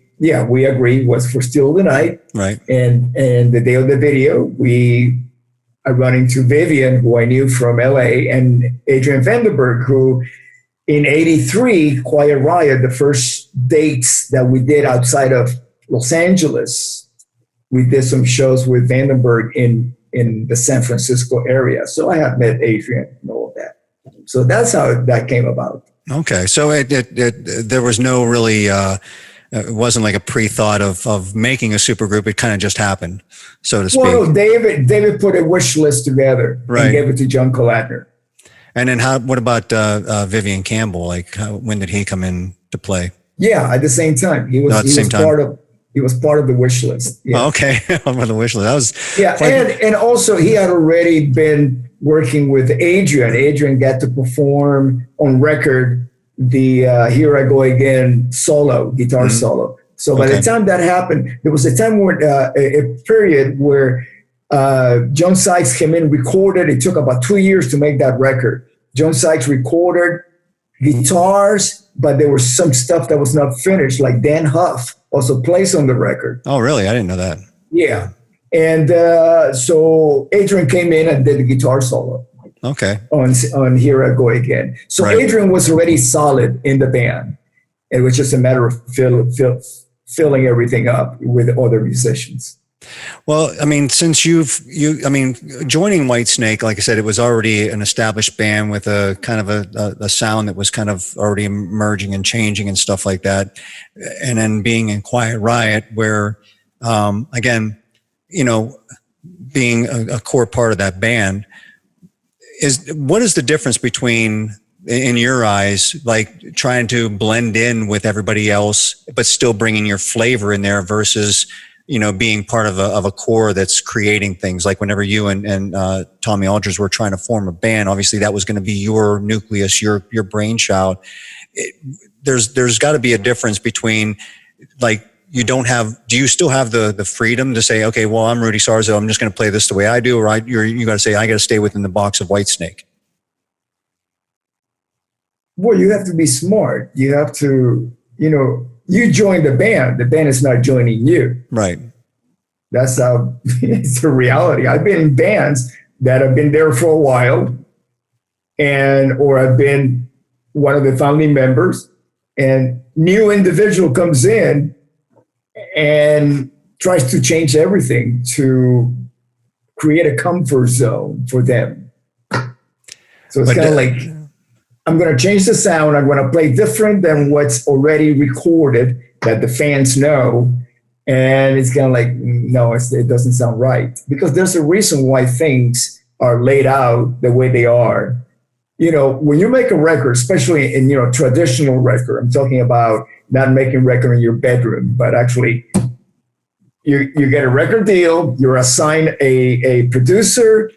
agreed, was for Still the Night. Right. And the day of the video, I run into Vivian, who I knew from LA, and Adrian Vandenberg, who in 83, Quiet Riot, the first dates that we did outside of Los Angeles, we did some shows with Vandenberg in the San Francisco area. So I had met Adrian and all of that. So that's how that came about. Okay. So there was no really, it wasn't like a pre-thought of making a supergroup. It kind of just happened, so to speak. Well, David put a wish list together and gave it to John Kalodner. And then what about Vivian Campbell? Like when did he come in to play? Yeah, at the same time. He was part of the wish list. Yeah. Oh, okay. On the wish list. That was and also he had already been working with Adrian. Adrian got to perform on record the Here I Go Again guitar solo. So by the time that happened, there was a time where a period where John Sykes came in, recorded. It took about 2 years to make that record. John Sykes recorded guitars, but there was some stuff that was not finished, like Dan Huff also plays on the record. Oh, really? I didn't know that. Yeah. And so Adrian came in and did the guitar solo. Okay. On Here I Go Again. So Adrian was already solid in the band. It was just a matter of filling everything up with other musicians. Well, I mean, since joining Whitesnake, like I said, it was already an established band with a kind of a sound that was kind of already emerging and changing and stuff like that. And then being in Quiet Riot, where, again, being a core part of that band, what is the difference between, in your eyes, like trying to blend in with everybody else, but still bringing your flavor in there versus, being part of a core that's creating things? Like whenever you and Tommy Aldridge were trying to form a band, obviously that was going to be your nucleus, your brainchild. There's got to be a difference between, like, do you still have the freedom to say, okay, well, I'm Rudy Sarzo, I'm just going to play this the way I do, or you got to say, I got to stay within the box of Whitesnake? Well, you have to be smart. You have to, you join the band is not joining you. Right. That's how it's the reality. I've been in bands that have been there for a while, or I've been one of the founding members, and new individual comes in and tries to change everything to create a comfort zone for them. So it's kind of like, I'm going to change the sound. I'm going to play different than what's already recorded that the fans know. And it's kind of like, no, it doesn't sound right. Because there's a reason why things are laid out the way they are. When you make a record, especially in, traditional record, I'm talking about not making record in your bedroom, but actually you get a record deal, you're assigned a producer,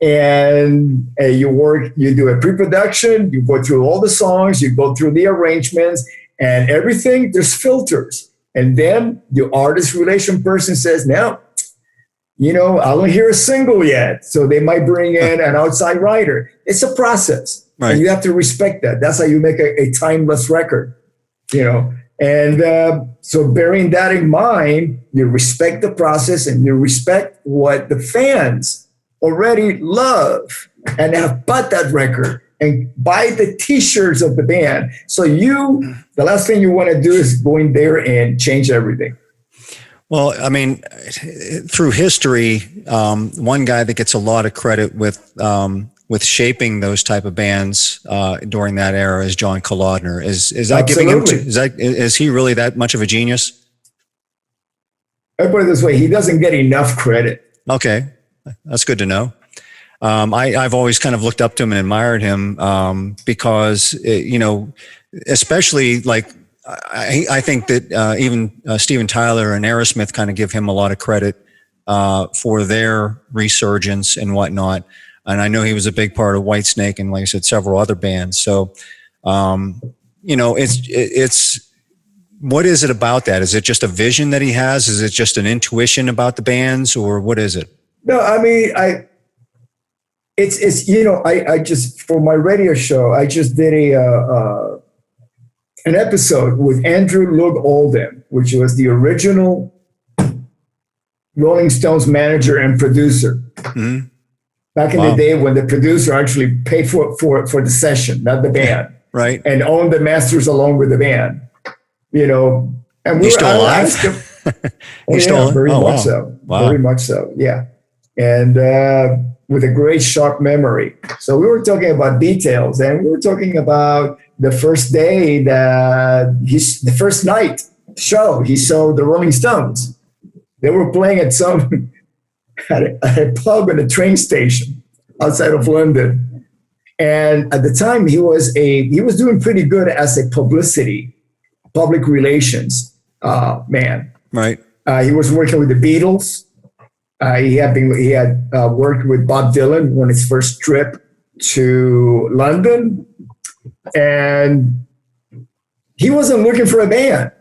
and you do a pre-production, you go through all the songs, you go through the arrangements and everything. There's filters. And then the artist relation person says, no, I don't hear a single yet. So they might bring in an outside writer. It's a process. Right. And you have to respect that. That's how you make a timeless record, And so bearing that in mind, you respect the process and you respect what the fans already love and have bought that record and buy the T-shirts of the band. So the last thing you want to do is go in there and change everything. Well, I mean, through history, one guy that gets a lot of credit with shaping those type of bands during that era is John Kalodner. Is that Absolutely. giving him? Is he really that much of a genius? I put it this way: he doesn't get enough credit. Okay, that's good to know. I've always kind of looked up to him and admired him because especially like I think that even Steven Tyler and Aerosmith kind of give him a lot of credit for their resurgence and whatnot. And I know he was a big part of Whitesnake and, like I said, several other bands. So, it's what is it about that? Is it just a vision that he has? Is it just an intuition about the bands, or what is it? No, I mean, I just, for my radio show, I just did an episode with Andrew Loog Oldham, which was the original Rolling Stones manager and producer. Mm-hmm. Back in the day when the producer actually paid for the session, not the band. Right. And owned the masters along with the band. And he's still alive? Very much so. Wow. Very much so, yeah. And with a great sharp memory. So we were talking about details, and we were talking about the first day the first night show, he saw the Rolling Stones. They were playing at a pub in a train station outside of London. And at the time he was doing pretty good as a public relations man. Right. He was working with the Beatles. He had worked with Bob Dylan on his first trip to London, and he wasn't looking for a band.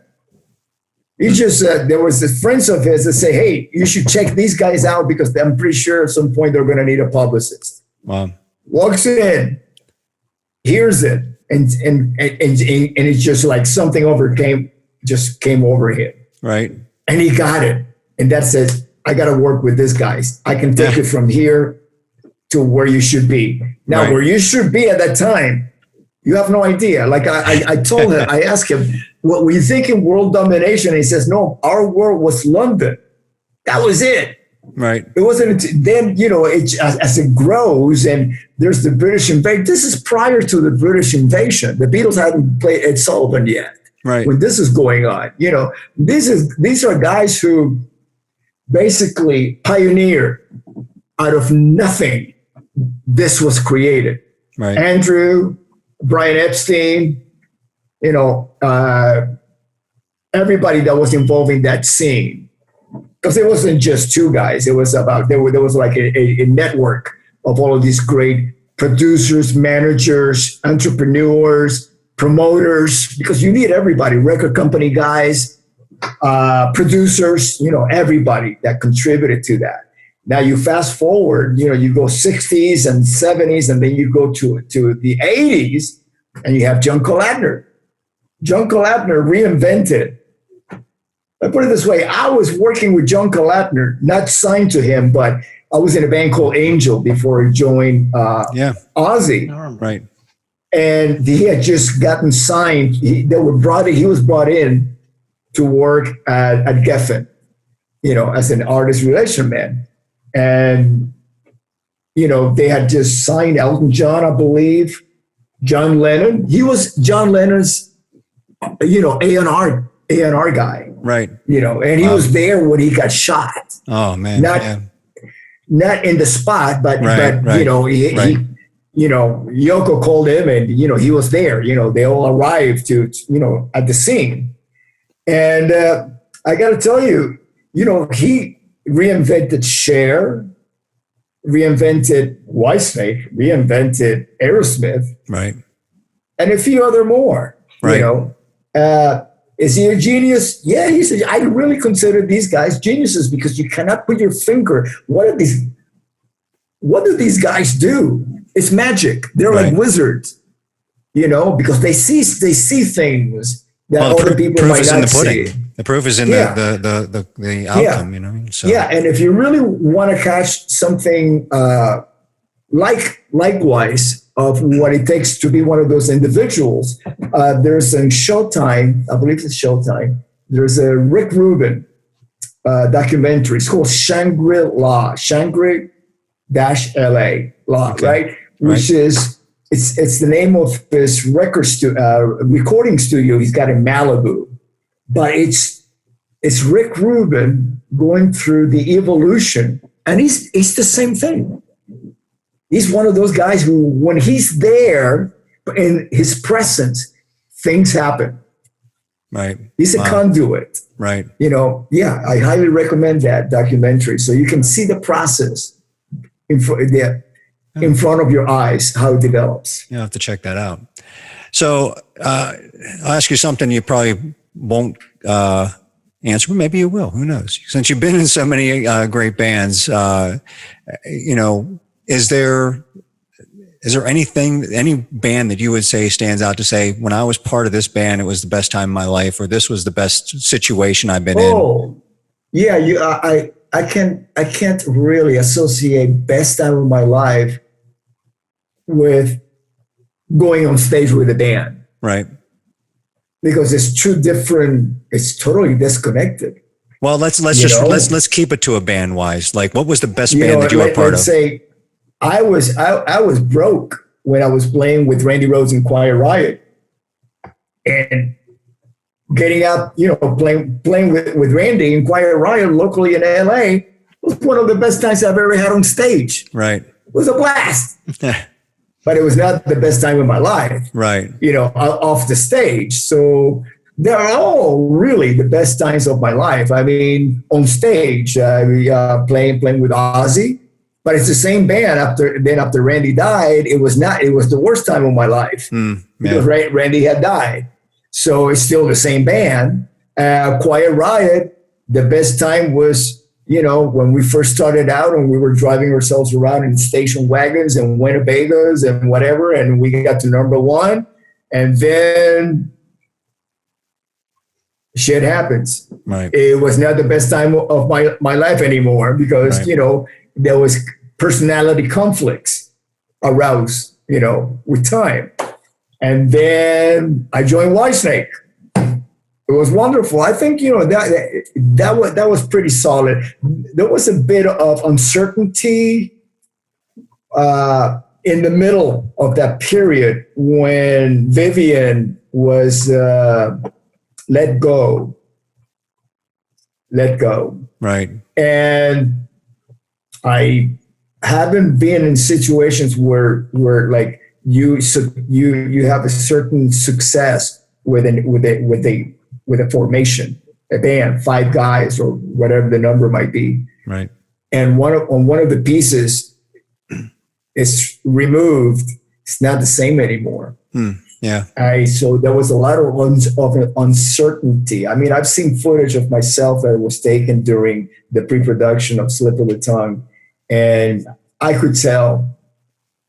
He just there was friends of his that say, "Hey, you should check these guys out because I'm pretty sure at some point they're going to need a publicist." Wow. Walks in, hears it, and it's just like something came over him. Right. And he got it, and that says, I got to work with these guys. I can take it from here to where you should be. Now, where you should be at that time, you have no idea. Like I told him, I asked him, what were you thinking world domination? And he says, no, our world was London. That was it. Right. It wasn't then, as it grows and there's the British invasion. This is prior to the British invasion. The Beatles hadn't played Ed Sullivan yet. Right. When this is going on, these are guys who basically pioneered out of nothing. This was created. Right. Andrew, Brian Epstein, everybody that was involved in that scene. Because it wasn't just two guys. It was there was like a network of all of these great producers, managers, entrepreneurs, promoters, because you need everybody, record company guys, producers, everybody that contributed to that. Now you fast forward, you go 60s and 70s, and then you go to the 80s, and you have John Kalodner. John Kalodner reinvented. I put it this way: I was working with John Kalodner, not signed to him, but I was in a band called Angel before he joined Ozzy. Right. And he had just gotten signed. He was brought in to work at Geffen, as an artist relation man. And, they had just signed Elton John, I believe, John Lennon. He was John Lennon's, A&R guy. Right. And he was there when he got shot. Oh, man. Not in the spot, but Yoko called him, and he was there. They all arrived at the scene, and I got to tell you, he reinvented Cher, reinvented Whitesnake, reinvented Aerosmith, right, and a few other more. Right. is he a genius? Yeah, I really consider these guys geniuses because you cannot put your finger. What do these guys do? It's magic. They're like wizards, because they see things that other people might not see. The proof is in the outcome, So. Yeah, and if you really want to catch something likewise of what it takes to be one of those individuals, there's a Showtime, I believe it's Showtime, there's a Rick Rubin documentary. It's called Shangri-La, Shangri-LA, right? Which is, it's the name of this recording studio he's got in Malibu. But it's Rick Rubin going through the evolution, and it's the same thing. He's one of those guys who, when he's there in his presence, things happen. Right. He's a conduit. Right. I highly recommend that documentary so you can see the process in front of your eyes, how it develops. You'll have to check that out. So I'll ask you something you probably won't answer, but maybe you will. Who knows? Since you've been in so many great bands, is there anything, any band that you would say stands out to say, when I was part of this band, it was the best time of my life, or this was the best situation I've been in? Oh, yeah. I can't really associate best time of my life with going on stage with a band. Right. Because it's it's totally disconnected. Well, let's keep it to a band wise. Like, what was the best band that you were part of? Say, I was broke when I was playing with Randy Rhoads and Quiet Riot, and getting out, playing with Randy and Quiet Riot locally in LA was one of the best times I've ever had on stage. Right. It was a blast. But it was not the best time of my life. Right. Off the stage. So they're all really the best times of my life. I mean, on stage, playing with Ozzy, but it's the same band after Randy died. It was the worst time of my life because Randy had died. So it's still the same band. Quiet Riot, the best time was, when we first started out and we were driving ourselves around in station wagons and Winnebagoes and whatever, and we got to number one, and then shit happens. Right. It was not the best time of my life anymore because, there was personality conflicts aroused, with time. And then I joined Whitesnake. It was wonderful. I think, that was pretty solid. There was a bit of uncertainty in the middle of that period when Vivian was let go. Right. And I haven't been in situations where like you have a certain success with a formation, a band, 5 guys or whatever the number might be. Right. And on one of the pieces is removed. It's not the same anymore. Yeah. So there was a lot of uncertainty. I mean, I've seen footage of myself that was taken during the pre-production of Slip of the Tongue, and I could tell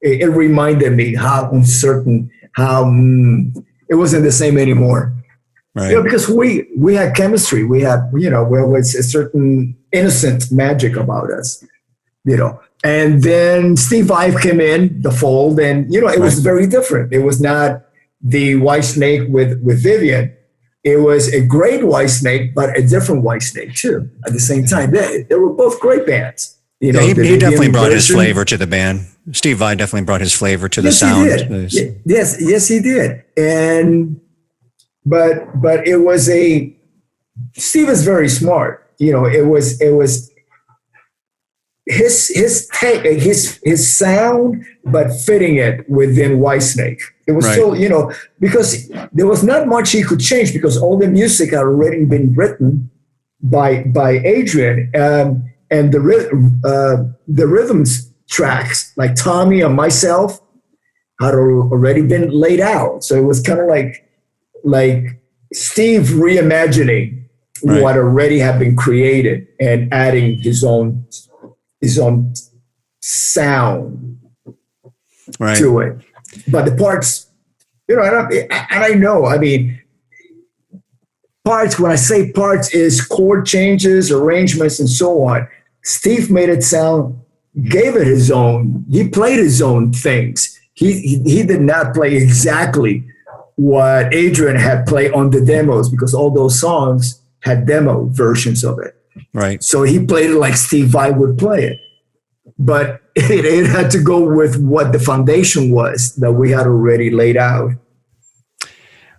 it reminded me how uncertain, how it wasn't the same anymore. Right. Because we had chemistry. We had, was a certain innocent magic about us, And then Steve Vai came in the fold, and it was very different. It was not the Whitesnake with Vivian. It was a great Whitesnake, but a different Whitesnake too. At the same time, they were both great bands. He definitely brought his flavor to the band. Steve Vai definitely brought his flavor to the sound. He did. Yes, he did. And but it was Steve is very smart. It was his sound, but fitting it within Whitesnake. It was still, because there was not much he could change because all the music had already been written by Adrian, and the rhythms tracks like Tommy and myself had already been laid out. So it was kind of like Steve reimagining what already had been created and adding his own sound to it. But the parts, I know, I mean, parts, when I say parts, is chord changes, arrangements, and so on. Steve made it sound, gave it his own, he played his own things. He did not play exactly what Adrian had played on the demos, because all those songs had demo versions of it. Right. So he played it like Steve Vai would play it. But it had to go with what the foundation was that we had already laid out.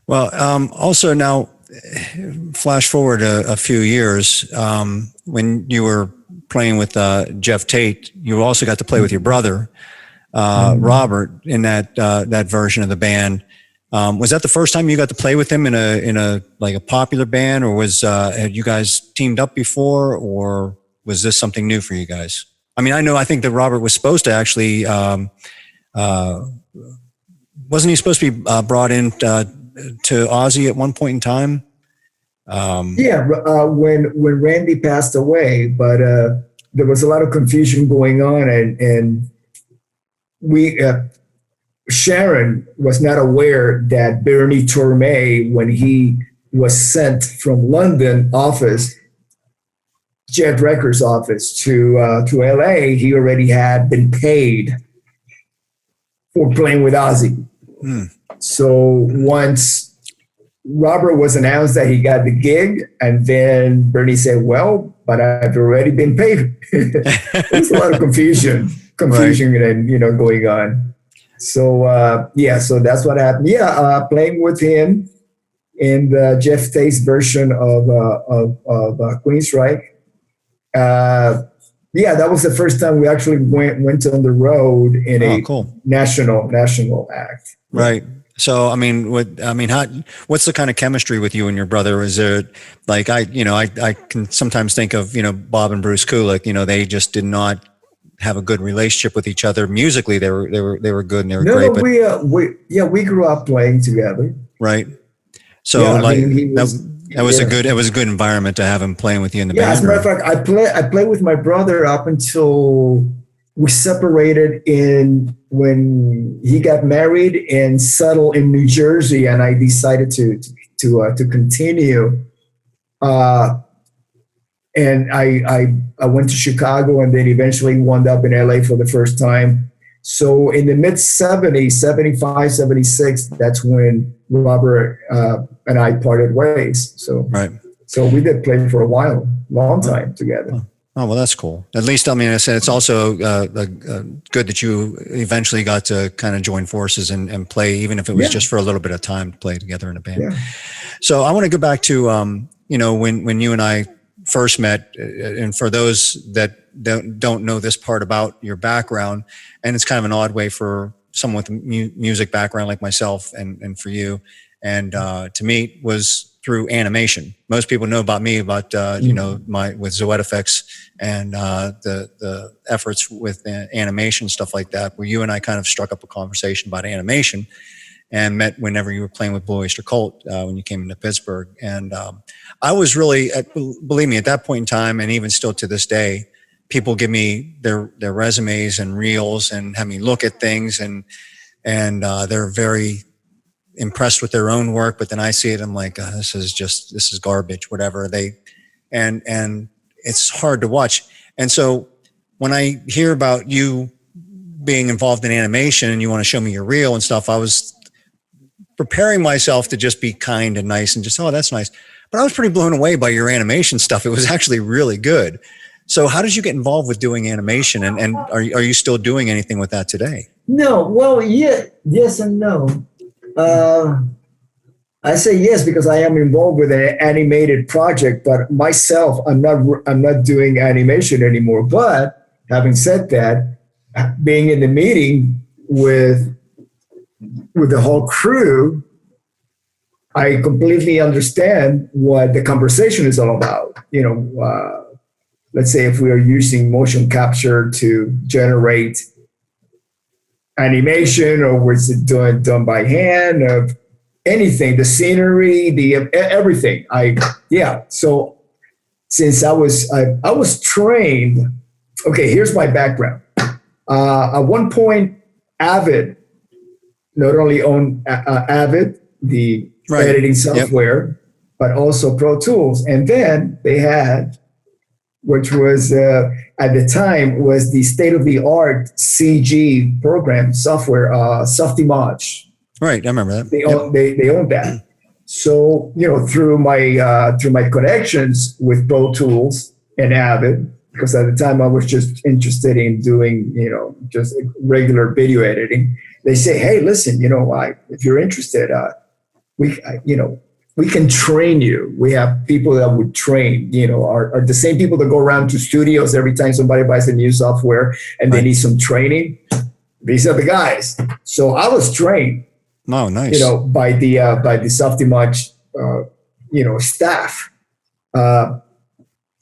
Well, also now, flash forward a few years, when you were playing with Jeff Tate, you also got to play with your brother, Robert, in that version of the band. Was that the first time you got to play with him in a like a popular band, or had you guys teamed up before, or was this something new for you guys? I mean, I think that Robert was supposed to actually, wasn't he supposed to be brought in to Ozzy at one point in time? When Randy passed away, but there was a lot of confusion going on, and Sharon was not aware that Bernie Torme, when he was sent from London office, Jet Records office to LA, he already had been paid for playing with Ozzy. So once Robert was announced that he got the gig, and then Bernie said, well, but I've already been paid. There's a lot of confusion and, going on. So, so that's what happened. Playing with him in the Jeff Tate's version of Queensryche. That was the first time we actually went on the road in a national act. Right. So, I mean, what's the kind of chemistry with you and your brother? Is there, like, I can sometimes think of, Bob and Bruce Kulick, they just did not have a good relationship with each other. Musically, they were good and they were great. But we grew up playing together. Right. So that was a good environment to have him playing with you in the band. As a matter of fact, I played with my brother up until we separated when he got married and settled in New Jersey, and I decided to continue. And I went to Chicago, and then eventually wound up in LA for the first time. So in the mid 70s, 75, 76, that's when Robert and I parted ways. So we did play for a while, long time together. Oh, well, that's cool. At least, I said it's also good that you eventually got to kind of join forces and play, even if it was just for a little bit of time to play together in a band. Yeah. So I want to go back to, when you and I first met, and for those that don't know this part about your background, and it's kind of an odd way for someone with a music background like myself and for you, and to meet was through animation. Most people know about me with Zoet effects and the efforts with animation, stuff like that, where you and I kind of struck up a conversation about animation and met whenever you were playing with Blue Oyster Cult when you came into Pittsburgh. And I was really, believe me, at that point in time, and even still to this day, people give me their resumes and reels and have me look at things, and they're very impressed with their own work, but then I see it, I'm like, this is garbage, whatever. And it's hard to watch. And so when I hear about you being involved in animation and you want to show me your reel and stuff, I was preparing myself to just be kind and nice and just, oh, that's nice. But I was pretty blown away by your animation stuff. It was actually really good. So how did you get involved with doing animation? And are you still doing anything with that today? No, well, yes and no. I say yes because I am involved with an animated project, but myself, I'm not doing animation anymore. But having said that, being in the meeting with the whole crew, I completely understand what the conversation is all about. Let's say if we are using motion capture to generate animation, or was it done by hand? anything, the scenery, everything. So since I was trained. Okay, here's my background. At one point, Avid not only owned Avid, the editing software, but also Pro Tools, and then they had, which was at the time was the state-of-the-art CG program software, Softimage. Right, I remember that. They owned that. So through my connections with Pro Tools and Avid, because at the time I was just interested in doing just regular video editing. They say, hey, listen, if you're interested, we can train you. We have people that would train, are the same people that go around to studios every time somebody buys a new software and they need some training. These are the guys. So I was trained. Oh, nice. By the Softimage, staff.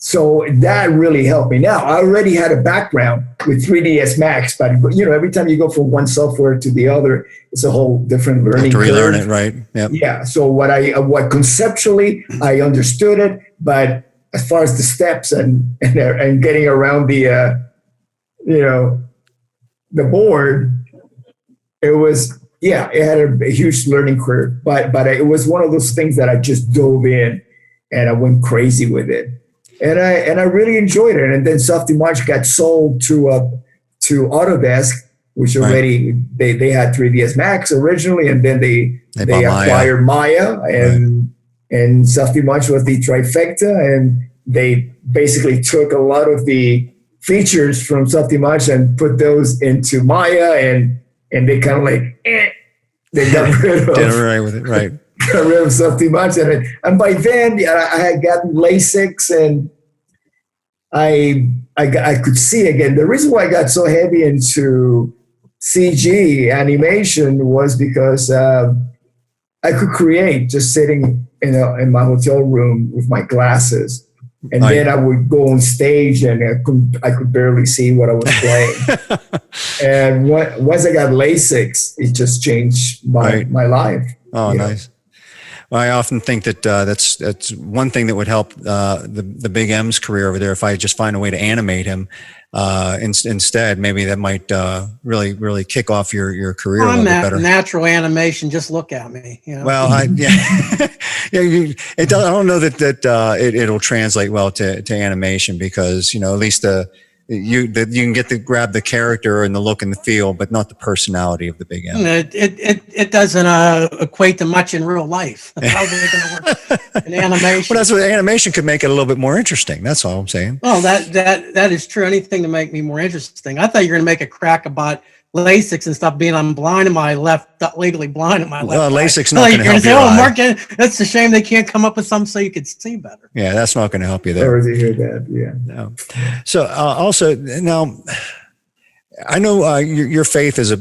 So that really helped me. Now, I already had a background with 3ds Max, but every time you go from one software to the other, it's a whole different learning curve. You have to relearn it, right? Yep. Yeah. So what conceptually I understood it, but as far as the steps and getting around the board, it was. Yeah, it had a huge learning curve, but it was one of those things that I just dove in and I went crazy with it, and I really enjoyed it. And then Softimage got sold to Autodesk, which already they had 3ds Max originally, and then they acquired Maya, and Softimage was the trifecta, and they basically took a lot of the features from Softimage and put those into Maya, and they kind of they got rid of got rid of Softimage, and by then I had gotten LASIK, and I could see again. The reason why I got so heavy into CG animation was because I could create just sitting in my hotel room with my glasses. And then I would go on stage and I could barely see what I was playing. And once I got LASIK, it just changed my life. Oh, nice. Well, I often think that that's one thing that would help the Big M's career over there. If I just find a way to animate him instead, maybe that might really kick off your career a little bit better. Natural animation. Just look at me. Well, I don't know that it'll translate well to animation, because at least you can get to grab the character and the look and the feel, but not the personality of the Big M. It doesn't equate to much in real life. How's it going to work in animation? Well, that's what animation could make it a little bit more interesting. That's all I'm saying. Well, that is true. Anything to make me more interesting. I thought you were going to make a crack about LASIK and stuff, being I'm blind in my left, legally blind in my left. Well, LASIK's not going to help you. Oh, Mark, that's a shame they can't come up with something so you could see better. Yeah, that's not going to help you there. I already hear that. Yeah. No. So also now, I know your faith is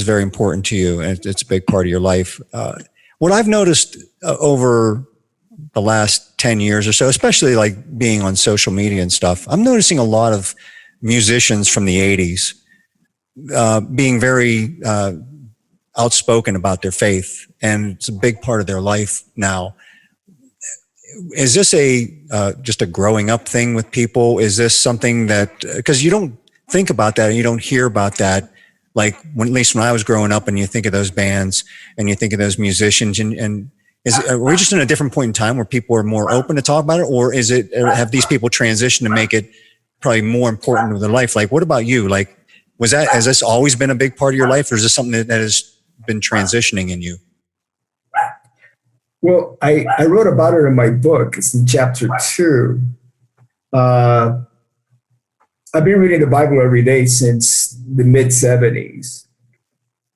very important to you, and it's a big part of your life. What I've noticed over the last 10 years or so, especially like being on social media and stuff, I'm noticing a lot of musicians from the 80s being very outspoken about their faith, and it's a big part of their life now. Is this just a growing up thing with people? Is this something that, because you don't think about that and you don't hear about that, like at least when I was growing up, and you think of those bands and you think of those musicians, and are we just in a different point in time where people are more open to talk about it, or have these people transitioned to make it probably more important to their life? Like, what about you? Like, has this always been a big part of your life, or is this something that has been transitioning in you? Well, I wrote about it in my book. It's in chapter 2. I've been reading the Bible every day since the mid-70s,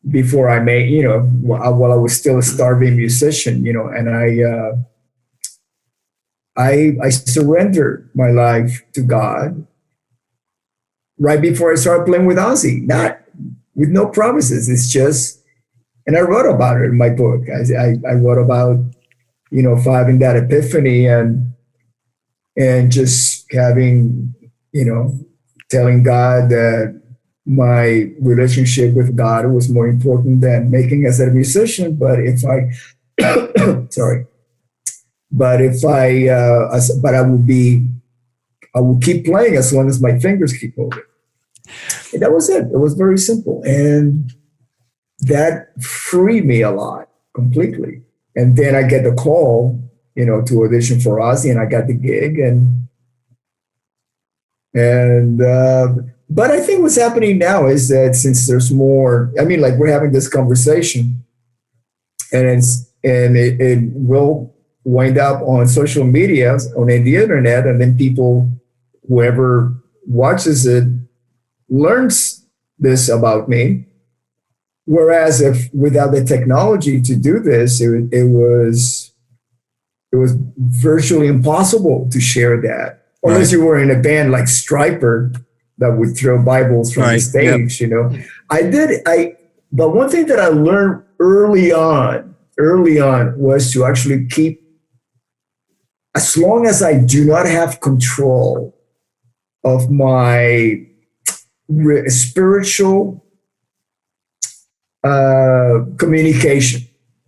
before I made, while I was still a starving musician, and I surrendered my life to God right before I started playing with Ozzy, not with no promises. It's just, and I wrote about it in my book. I wrote about, having that epiphany and just having, telling God that, my relationship with God was more important than making as a musician. But if I, sorry, but if I, but I will keep playing as long as my fingers keep moving. And that was it. It was very simple. And that freed me a lot completely. And then I get the call, to audition for Ozzy, and I got the gig. But I think what's happening now is that since there's more, like we're having this conversation, and it will wind up on social media, on the internet, and then people, whoever watches it, learns this about me. Whereas if without the technology to do this, it was virtually impossible to share that. Unless you were in a band like Stryper that would throw Bibles from the stage, But one thing that I learned early on was to actually keep, as long as I do not have control of my spiritual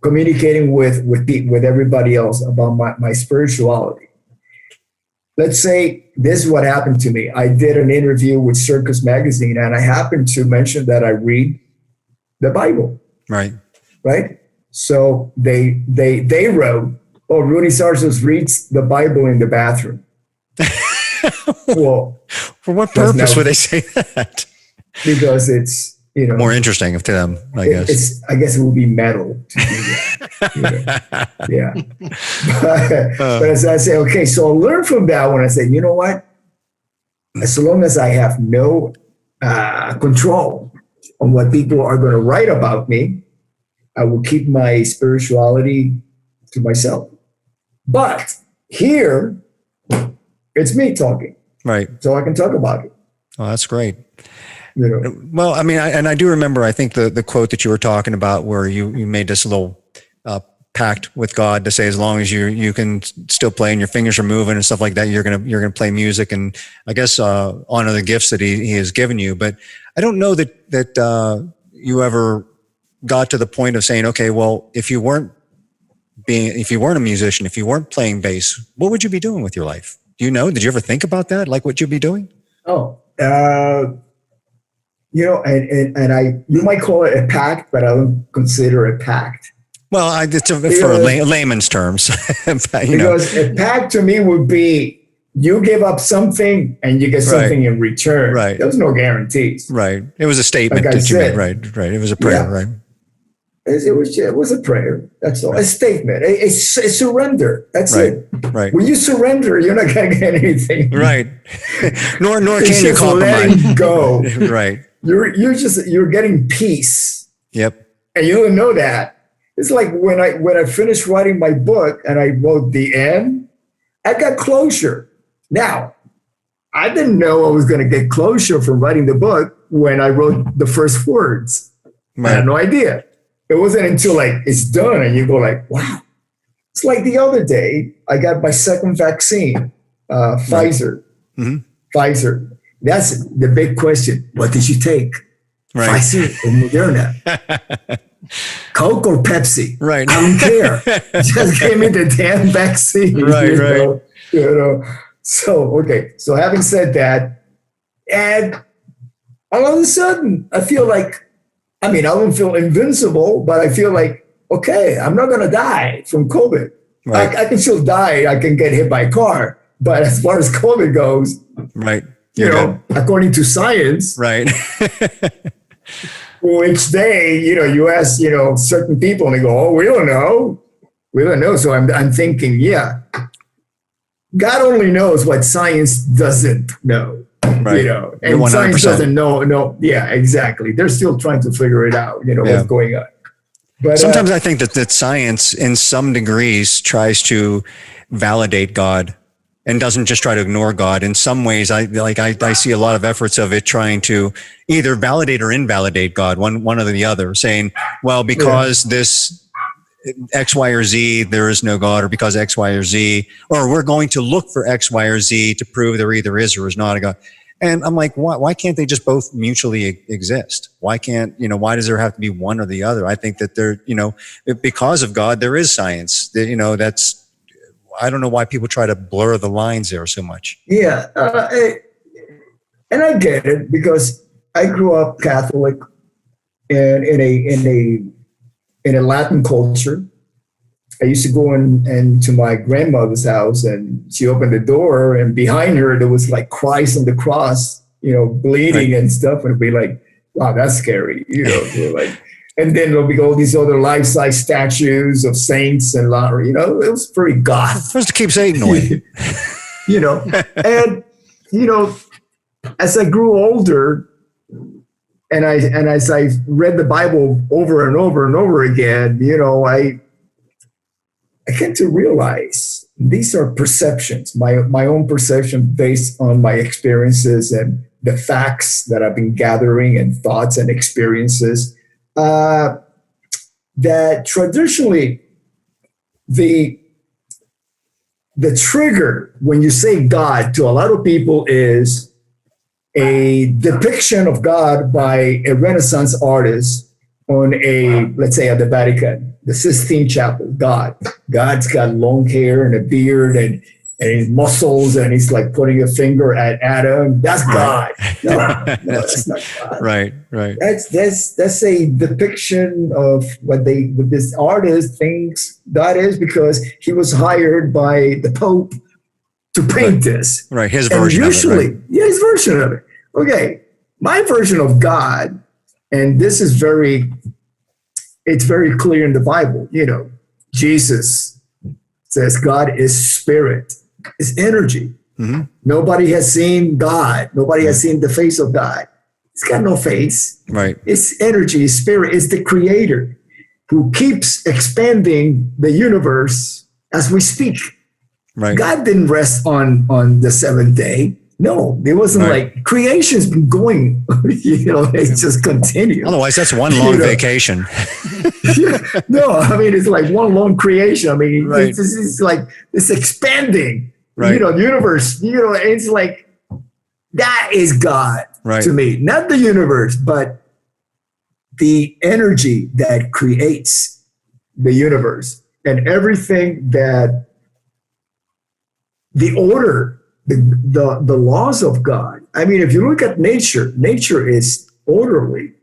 communicating with everybody else about my spirituality. Let's say this is what happened to me. I did an interview with Circus Magazine, and I happened to mention that I read the Bible. Right. So they wrote, "Oh, Rudy Sarzo reads the Bible in the bathroom." Well, for what purpose would they say that? Because it's more interesting to them, I guess. I guess it would be metal to do that. Yeah. But as I say, okay, so I'll learn from that when I say, you know what? As long as I have no control on what people are going to write about me, I will keep my spirituality to myself. But here, it's me talking. Right. So I can talk about it. Oh, that's great. Well, I do remember, I think the quote that you were talking about where you made this little pact with God to say, as long as you can still play and your fingers are moving and stuff like that, you're gonna play music, and I guess honor the gifts that he has given you. But I don't know that you ever got to the point of saying, okay, well, if you weren't a musician, if you weren't playing bass, what would you be doing with your life? Do you know? Did you ever think about that? Like what you'd be doing? You might call it a pact, but I don't consider it a pact. Well, it's for layman's terms. Because a pact to me would be you give up something and you get something in return. Right. There's no guarantees. Right. It was a statement that you made. Right. It was a prayer. Right. It was a prayer. That's all. A statement. A surrender. That's it. Right. When you surrender, you're not going to get anything. Right. nor can you compromise. Letting go. Right. You're getting peace. Yep. And you don't know that. It's like when I finished writing my book and I wrote the end, I got closure. Now, I didn't know I was going to get closure from writing the book when I wrote the first words. Right. I had no idea. It wasn't until it's done and you go wow. It's like the other day, I got my second vaccine, Pfizer. Mm-hmm. Pfizer. That's the big question. What did you take? Right. Pfizer or Moderna? Coke or Pepsi? Right. I don't care. Just give me the damn vaccine. Right. So, okay. So having said that, and all of a sudden, I feel like, I don't feel invincible, but I feel like, okay, I'm not going to die from COVID. Right. I can still die. I can get hit by a car. But as far as COVID goes, right. According to science, right. which you ask, certain people and they go, oh, we don't know. So I'm thinking, yeah, God only knows what science doesn't know. Right. And science doesn't know. No, yeah, exactly. They're still trying to figure it out, what's going on. But sometimes I think that science in some degrees tries to validate God and doesn't just try to ignore God. In some ways, I see a lot of efforts of it trying to either validate or invalidate God, one or the other, saying, well, because this X, Y, or Z, there is no God, or because X, Y, or Z, or we're going to look for X, Y, or Z to prove there either is or is not a God. And I'm like, why can't they just both mutually exist? Why does there have to be one or the other? I think that because of God, there is science. That, I don't know why people try to blur the lines there so much. Yeah. And I get it, because I grew up Catholic and in a Latin culture. I used to go into my grandmother's house, and she opened the door, and behind her there was like Christ on the cross, bleeding and stuff, and it'd be like, wow, that's scary, like. And then there'll be all these other life-size statues of saints and it was pretty goth. Supposed to keep Satan away. And as I grew older, and as I read the Bible over and over and over again, I came to realize these are perceptions, my own perception based on my experiences and the facts that I've been gathering and thoughts and experiences. That traditionally the trigger when you say God to a lot of people is a depiction of God by a Renaissance artist on let's say at the Vatican, the Sistine Chapel. God's got long hair and a beard and his muscles, and he's like putting a finger at Adam. That's God. No, that's not God. Right. That's a depiction of what this artist thinks God is, because he was hired by the Pope to paint this. Right, his version of it. Right? Yeah, his version of it. Okay, my version of God, and this is it's very clear in the Bible. Jesus says God is spirit. It's energy. Mm-hmm. Nobody has seen God. Nobody has seen the face of God. It's got no face. Right. It's energy, it's spirit. It's the creator who keeps expanding the universe as we speak. Right. God didn't rest on the seventh day. No, it wasn't like creation's been going, it's just continued. Otherwise, that's one long vacation. No, I mean, it's like one long creation. I mean, it's like it's expanding, the universe, it's like that is God to me, not the universe, but the energy that creates the universe and everything that the order, the laws of God. I mean, if you look at nature is orderly.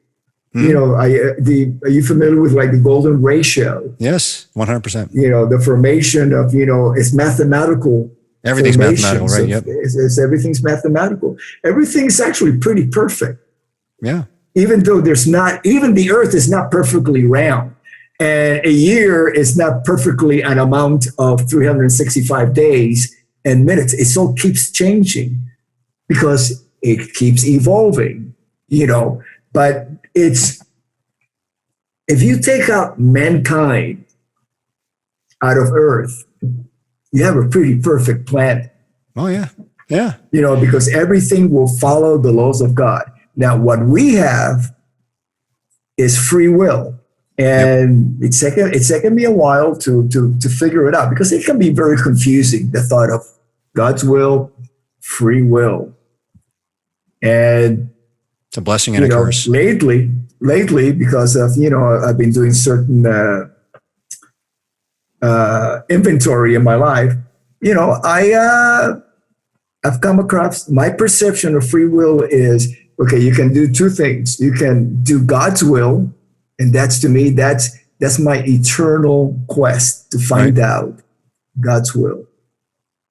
Mm-hmm. Are you familiar with like the golden ratio? Yes, 100%. The formation of, it's mathematical. Everything's mathematical, right? Yep. Everything's mathematical. Everything's actually pretty perfect. Yeah. Even though even the earth is not perfectly round, and a year is not perfectly an amount of 365 days and minutes. It all keeps changing because it keeps evolving, but if you take out mankind out of Earth, you have a pretty perfect planet. Oh, yeah. Yeah. Because everything will follow the laws of God. Now, what we have is free will. And it's taken me a while to figure it out, because it can be very confusing, the thought of God's will, free will. And it's a blessing and a curse. Lately, because of, I've been doing certain inventory in my life, I've come across, my perception of free will is, okay, you can do two things. You can do God's will, and that's, to me, that's my eternal quest to find out God's will.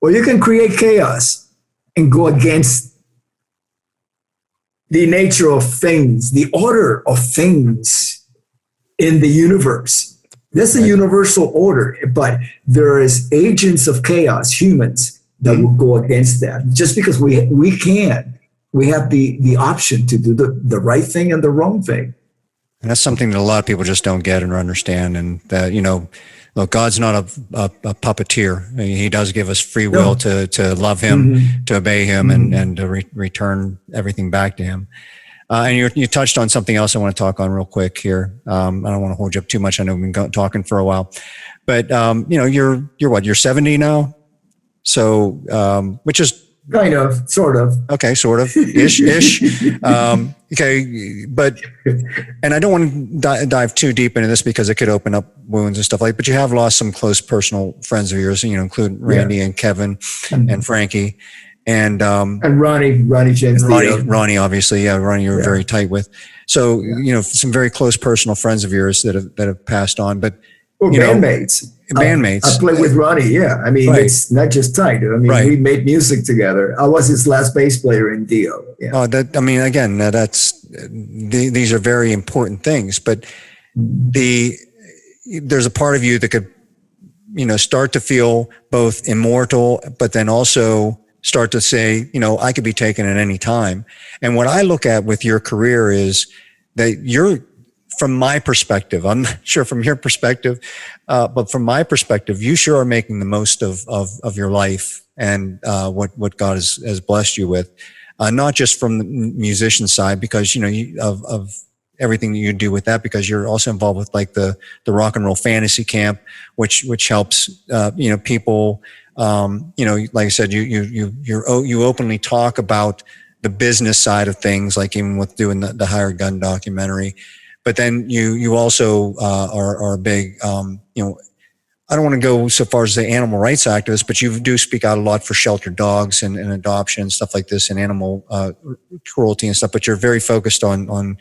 Or you can create chaos and go against the nature of things, the order of things in the universe. That's a universal order, but there is agents of chaos, humans, that will go against that. Just because we have the option to do the right thing and the wrong thing. And that's something that a lot of people just don't get or understand. And that, look, God's not a puppeteer. I mean, he does give us free will to love him, to obey him, and to return everything back to him. And you touched on something else I want to talk on real quick here. I don't want to hold you up too much. I know we've been talking for a while, but you're what? You're 70 now, so which is Kind of, sort of. Okay, sort of, ish. Okay, but, and I don't want to dive too deep into this because it could open up wounds and stuff like. But you have lost some close personal friends of yours, including Randy and Kevin and Frankie, and Ronnie James Dio. Ronnie, obviously, Ronnie, you were very tight with. So some very close personal friends of yours that have passed on, but. Or bandmates. I played with Ronnie. Yeah, I mean, it's not just tight. I mean, we made music together. I was his last bass player in Dio. Yeah. Oh, again, these are very important things. But there's a part of you that could, start to feel both immortal, but then also start to say, I could be taken at any time. And what I look at with your career is that you're. From my perspective, I'm not sure from your perspective, but from my perspective, you sure are making the most of your life and what God has blessed you with, not just from the musician side, because of everything that you do with that, because you're also involved with like the rock and roll fantasy camp, which helps people. Like I said, you openly talk about the business side of things, like even with doing the Hired Gun documentary. But then you also are a big, I don't want to go so far as the animal rights activist, but you do speak out a lot for sheltered dogs and adoption and stuff like this and animal cruelty and stuff. But you're very focused on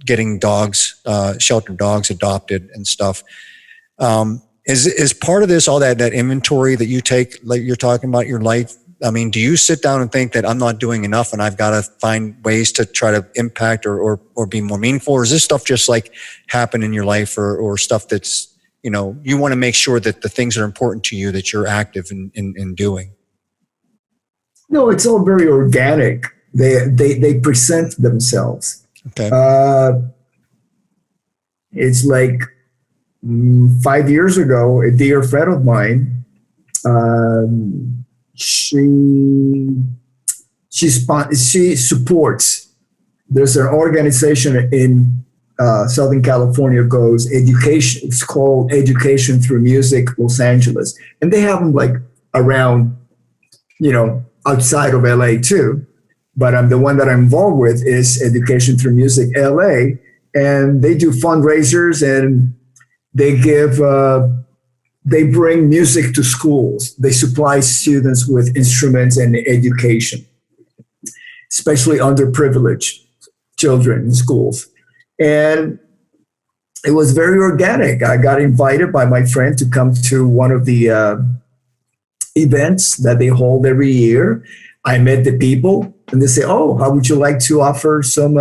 getting dogs, sheltered dogs adopted and stuff. Is part of this all that inventory that you take, like you're talking about your life? I mean, do you sit down and think that I'm not doing enough and I've got to find ways to try to impact or be more meaningful? Or is this stuff just like happen in your life or stuff that's, you want to make sure that the things that are important to you, that you're active in doing? No, it's all very organic. They present themselves. Okay. It's like 5 years ago, a dear friend of mine, she supports. There's an organization in Southern California goes education. It's called Education Through Music Los Angeles, and they have them like around, outside of LA too. But the one that I'm involved with is Education Through Music LA, and they do fundraisers and they give. They bring music to schools. They supply students with instruments and education, especially underprivileged children in schools. And it was very organic. I got invited by my friend to come to one of the events that they hold every year. I met the people and they say, "Oh, how would you like to offer some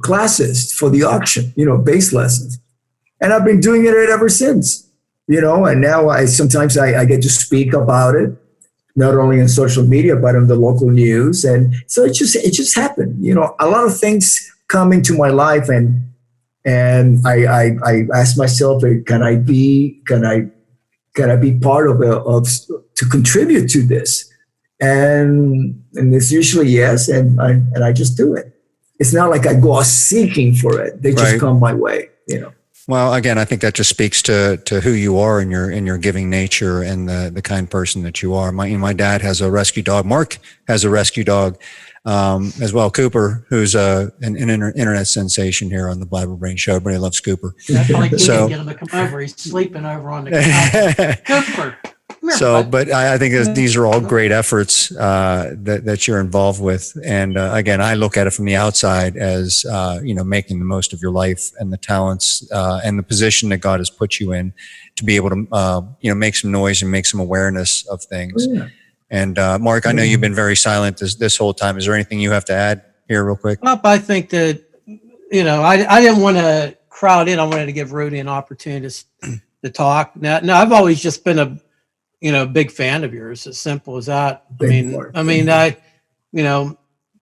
classes for the auction, bass lessons?" And I've been doing it ever since, and now I sometimes get to speak about it, not only on social media, but on the local news. And so it just happened. A lot of things come into my life and I ask myself, can I be part of to contribute to this? And it's usually yes. And I just do it. It's not like I go out seeking for it. They just come my way, Well, again, I think that just speaks to who you are in your giving nature and the kind person that you are. My dad has a rescue dog. Mark has a rescue dog as well. Cooper, who's an internet sensation here on the Blabber Brain Show. Everybody loves Cooper. That's like you can get him to come over. He's sleeping over on the couch. Cooper. So, but I think that these are all great efforts that you're involved with. And again, I look at it from the outside as, making the most of your life and the talents and the position that God has put you in to be able to, make some noise and make some awareness of things. Yeah. And Mark, I know you've been very silent this whole time. Is there anything you have to add here real quick? Well, I think that, I didn't want to crowd in. I wanted to give Rudy an opportunity to talk. Now, I've always just been a big fan of yours. As simple as that.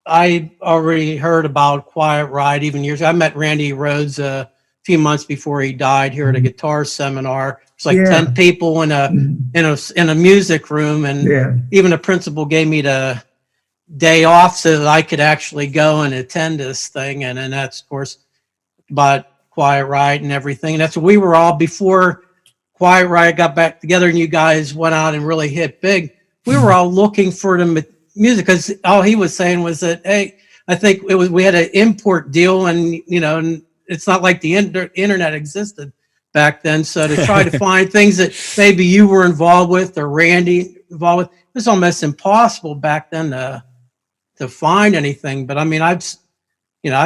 I already heard about Quiet Riot even years ago. I met Randy Rhoads a few months before he died here at a guitar seminar. It's like 10 people in a music room, and even the principal gave me the day off so that I could actually go and attend this thing. And then that's of course about Quiet Riot and everything. And that's what we were all before Quiet Riot got back together and you guys went out and really hit big. we were all looking for the music, because all he was saying was that, hey, I think we had an import deal, and and it's not like the internet existed back then. So to try to find things that maybe you were involved with or Randy involved with, it was almost impossible back then to find anything. But I mean, I've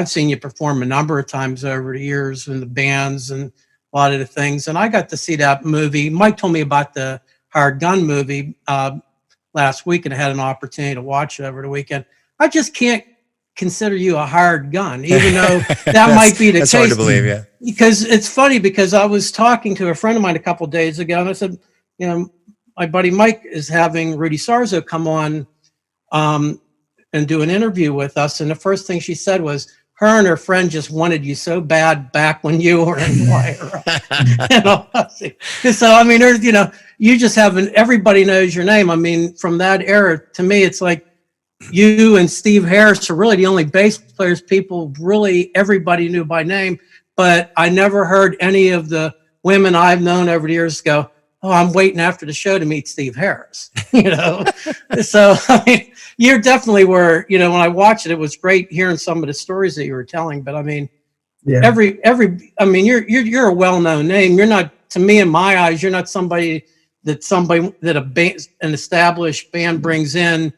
seen you perform a number of times over the years in the bands and a lot of the things. And I got to see that movie. Mike told me about the Hired Gun movie last week, and I had an opportunity to watch it over the weekend. I just can't consider you a hired gun, even though that might be the case. That's hard to believe, yeah. Because it's funny, because I was talking to a friend of mine a couple of days ago, and I said, my buddy Mike is having Rudy Sarzo come on and do an interview with us. And the first thing she said was, her and her friend just wanted you so bad back when you were in Wire. So, I mean, there's, you just haven't, everybody knows your name. I mean, from that era, to me, it's like you and Steve Harris are really the only bass players everybody knew by name. But I never heard any of the women I've known over the years go, oh, I'm waiting after the show to meet Steve Harris, So, I mean, you definitely were, when I watched it, it was great hearing some of the stories that you were telling. But I mean, you're a well-known name. You're not, to me, in my eyes, you're not somebody that an established band brings in,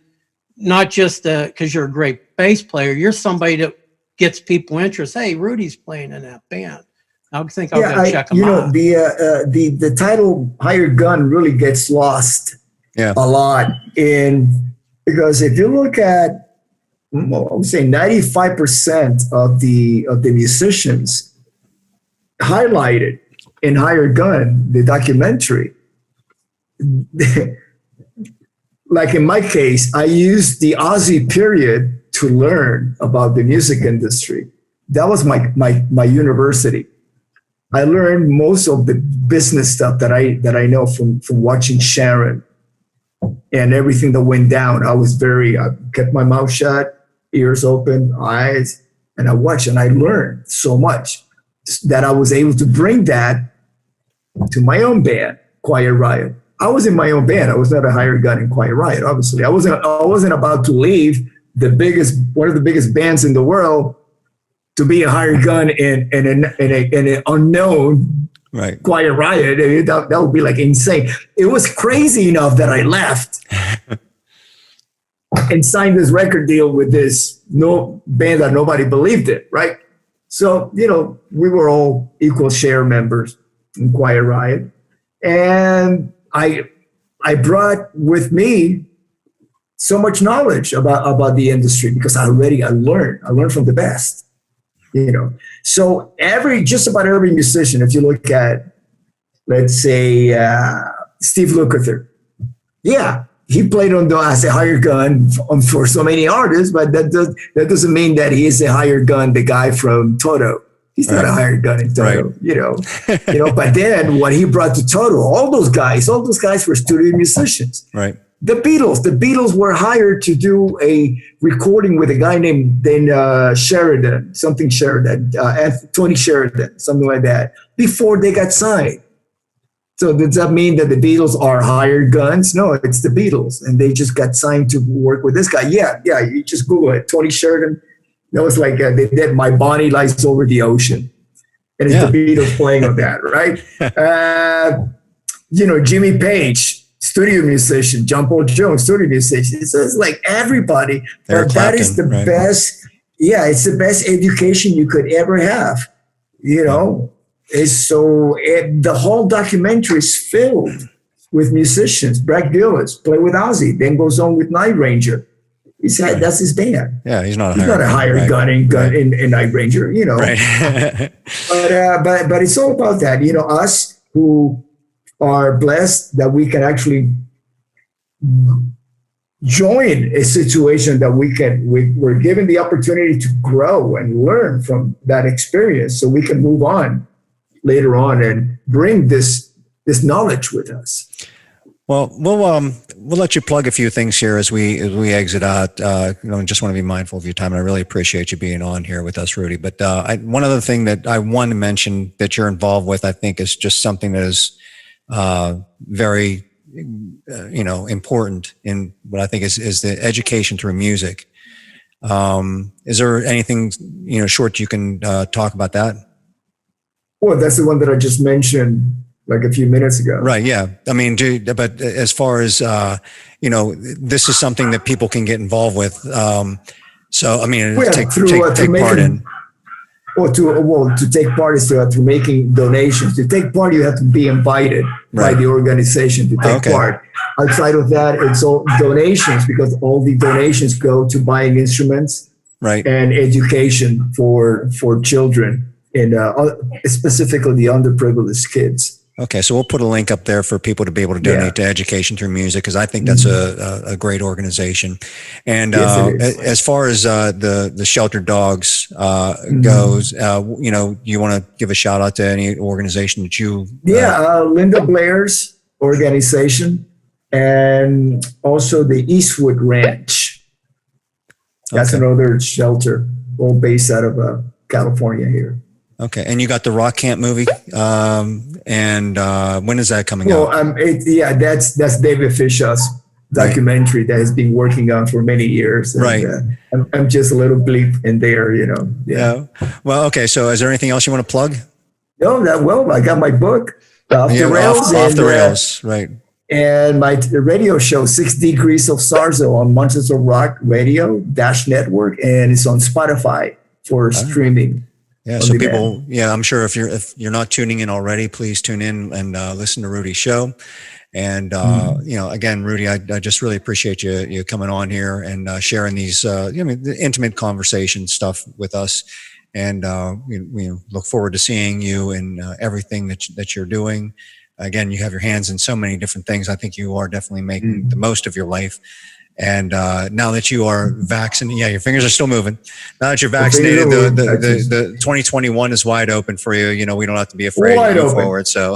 not just because you're a great bass player. You're somebody that gets people interested. Hey, Rudy's playing in that band. I think I'll go check them out. The title Hired Gun really gets lost a lot because if you look at, I would say 95% of the musicians highlighted in Hired Gun, the documentary. Like in my case, I used the Ozzy period to learn about the music industry. That was my university. I learned most of the business stuff that I know from watching Sharon and everything that went down. I kept my mouth shut, ears open, eyes, and I watched, and I learned so much that I was able to bring that to my own band, Quiet Riot. I was in my own band. I was not a hired gun in Quiet Riot, obviously. I wasn't about to leave one of the biggest bands in the world to be a hired gun in an unknown Quiet Riot. That would be like insane. It was crazy enough that I left and signed this record deal with this band that nobody believed in, right? So, we were all equal share members in Quiet Riot. And I brought with me so much knowledge about the industry because I learned from the best. So just about every musician, if you look at, let's say, Steve Lukather, he played as a hired gun for so many artists, but that doesn't mean that he is a hired gun, the guy from Toto. He's not a hired gun in Toto, But then what he brought to Toto, all those guys were studio musicians. Right. The Beatles were hired to do a recording with a guy named Sheridan, Tony Sheridan, something like that, before they got signed. So does that mean that the Beatles are hired guns? No, it's the Beatles, and they just got signed to work with this guy. Yeah, you just Google it, Tony Sheridan. That was like they did My Bonnie Lies Over the Ocean. And it's the Beatles playing on that, right? Jimmy Page, studio musician, John Paul Jones, studio musician. So it's like everybody. But that is the best. Yeah, it's the best education you could ever have. The whole documentary is filled with musicians. Brad Gillis played with Ozzy, then goes on with Night Ranger. He said that's his band. Yeah, he's not a hired gun in Night Ranger, Right. But it's all about that. Us who are blessed that we can actually join a situation that we're given the opportunity to grow and learn from that experience, so we can move on later on and bring this knowledge with us. Well, we'll let you plug a few things here as we exit out. Just want to be mindful of your time, and I really appreciate you being on here with us, Rudy. But one other thing that I want to mention that you're involved with, I think, is just something that is very important in what I think is the education through music. Is there anything, short you can talk about that? Well, that's the one that I just mentioned like a few minutes ago. Right. Yeah. I mean, but as far as, this is something that people can get involved with. So, I mean, take part in. Or to take part is to making donations. To take part, you have to be invited by the organization to take part. Outside of that, it's all donations, because all the donations go to buying instruments and education for children, and specifically the underprivileged kids. Okay, so we'll put a link up there for people to be able to donate to education through music, because I think that's a great organization. And as far as the sheltered dogs goes, you want to give a shout out to any organization that you? Linda Blair's organization, and also the Eastwood Ranch. That's another shelter, all based out of California here. Okay, and you got the Rock Camp movie, and when is that coming out? That's David Fisher's documentary that has been working on for many years. And, I'm just a little bleep in there, Yeah. Well, okay. So, is there anything else you want to plug? No, I got my book, Off the Rails. Off the Rails, right. And my radio show, 6 Degrees of Sarzo, on Monsters of Rock Radio Network, and it's on Spotify for streaming. Yeah, so people, I'm sure if you're not tuning in already, please tune in and listen to Rudy's show. And again, Rudy, I just really appreciate you coming on here and sharing these the intimate conversation stuff with us. And we look forward to seeing you in everything that you're doing. Again, you have your hands in so many different things. I think you are definitely making the most of your life. And now that you are vaccinated, your fingers are still moving. Now that you're vaccinated, the 2021 is wide open for you. We don't have to be afraid to move forward. So,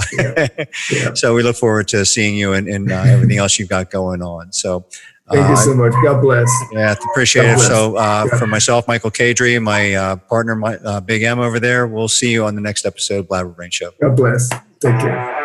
so we look forward to seeing you and everything else you've got going on. So, thank you so much. God bless. Yeah, appreciate it. So, for myself, Michael Kadrie, my partner, Big M over there, we'll see you on the next episode of Blabber Brain Show. God bless. Take care.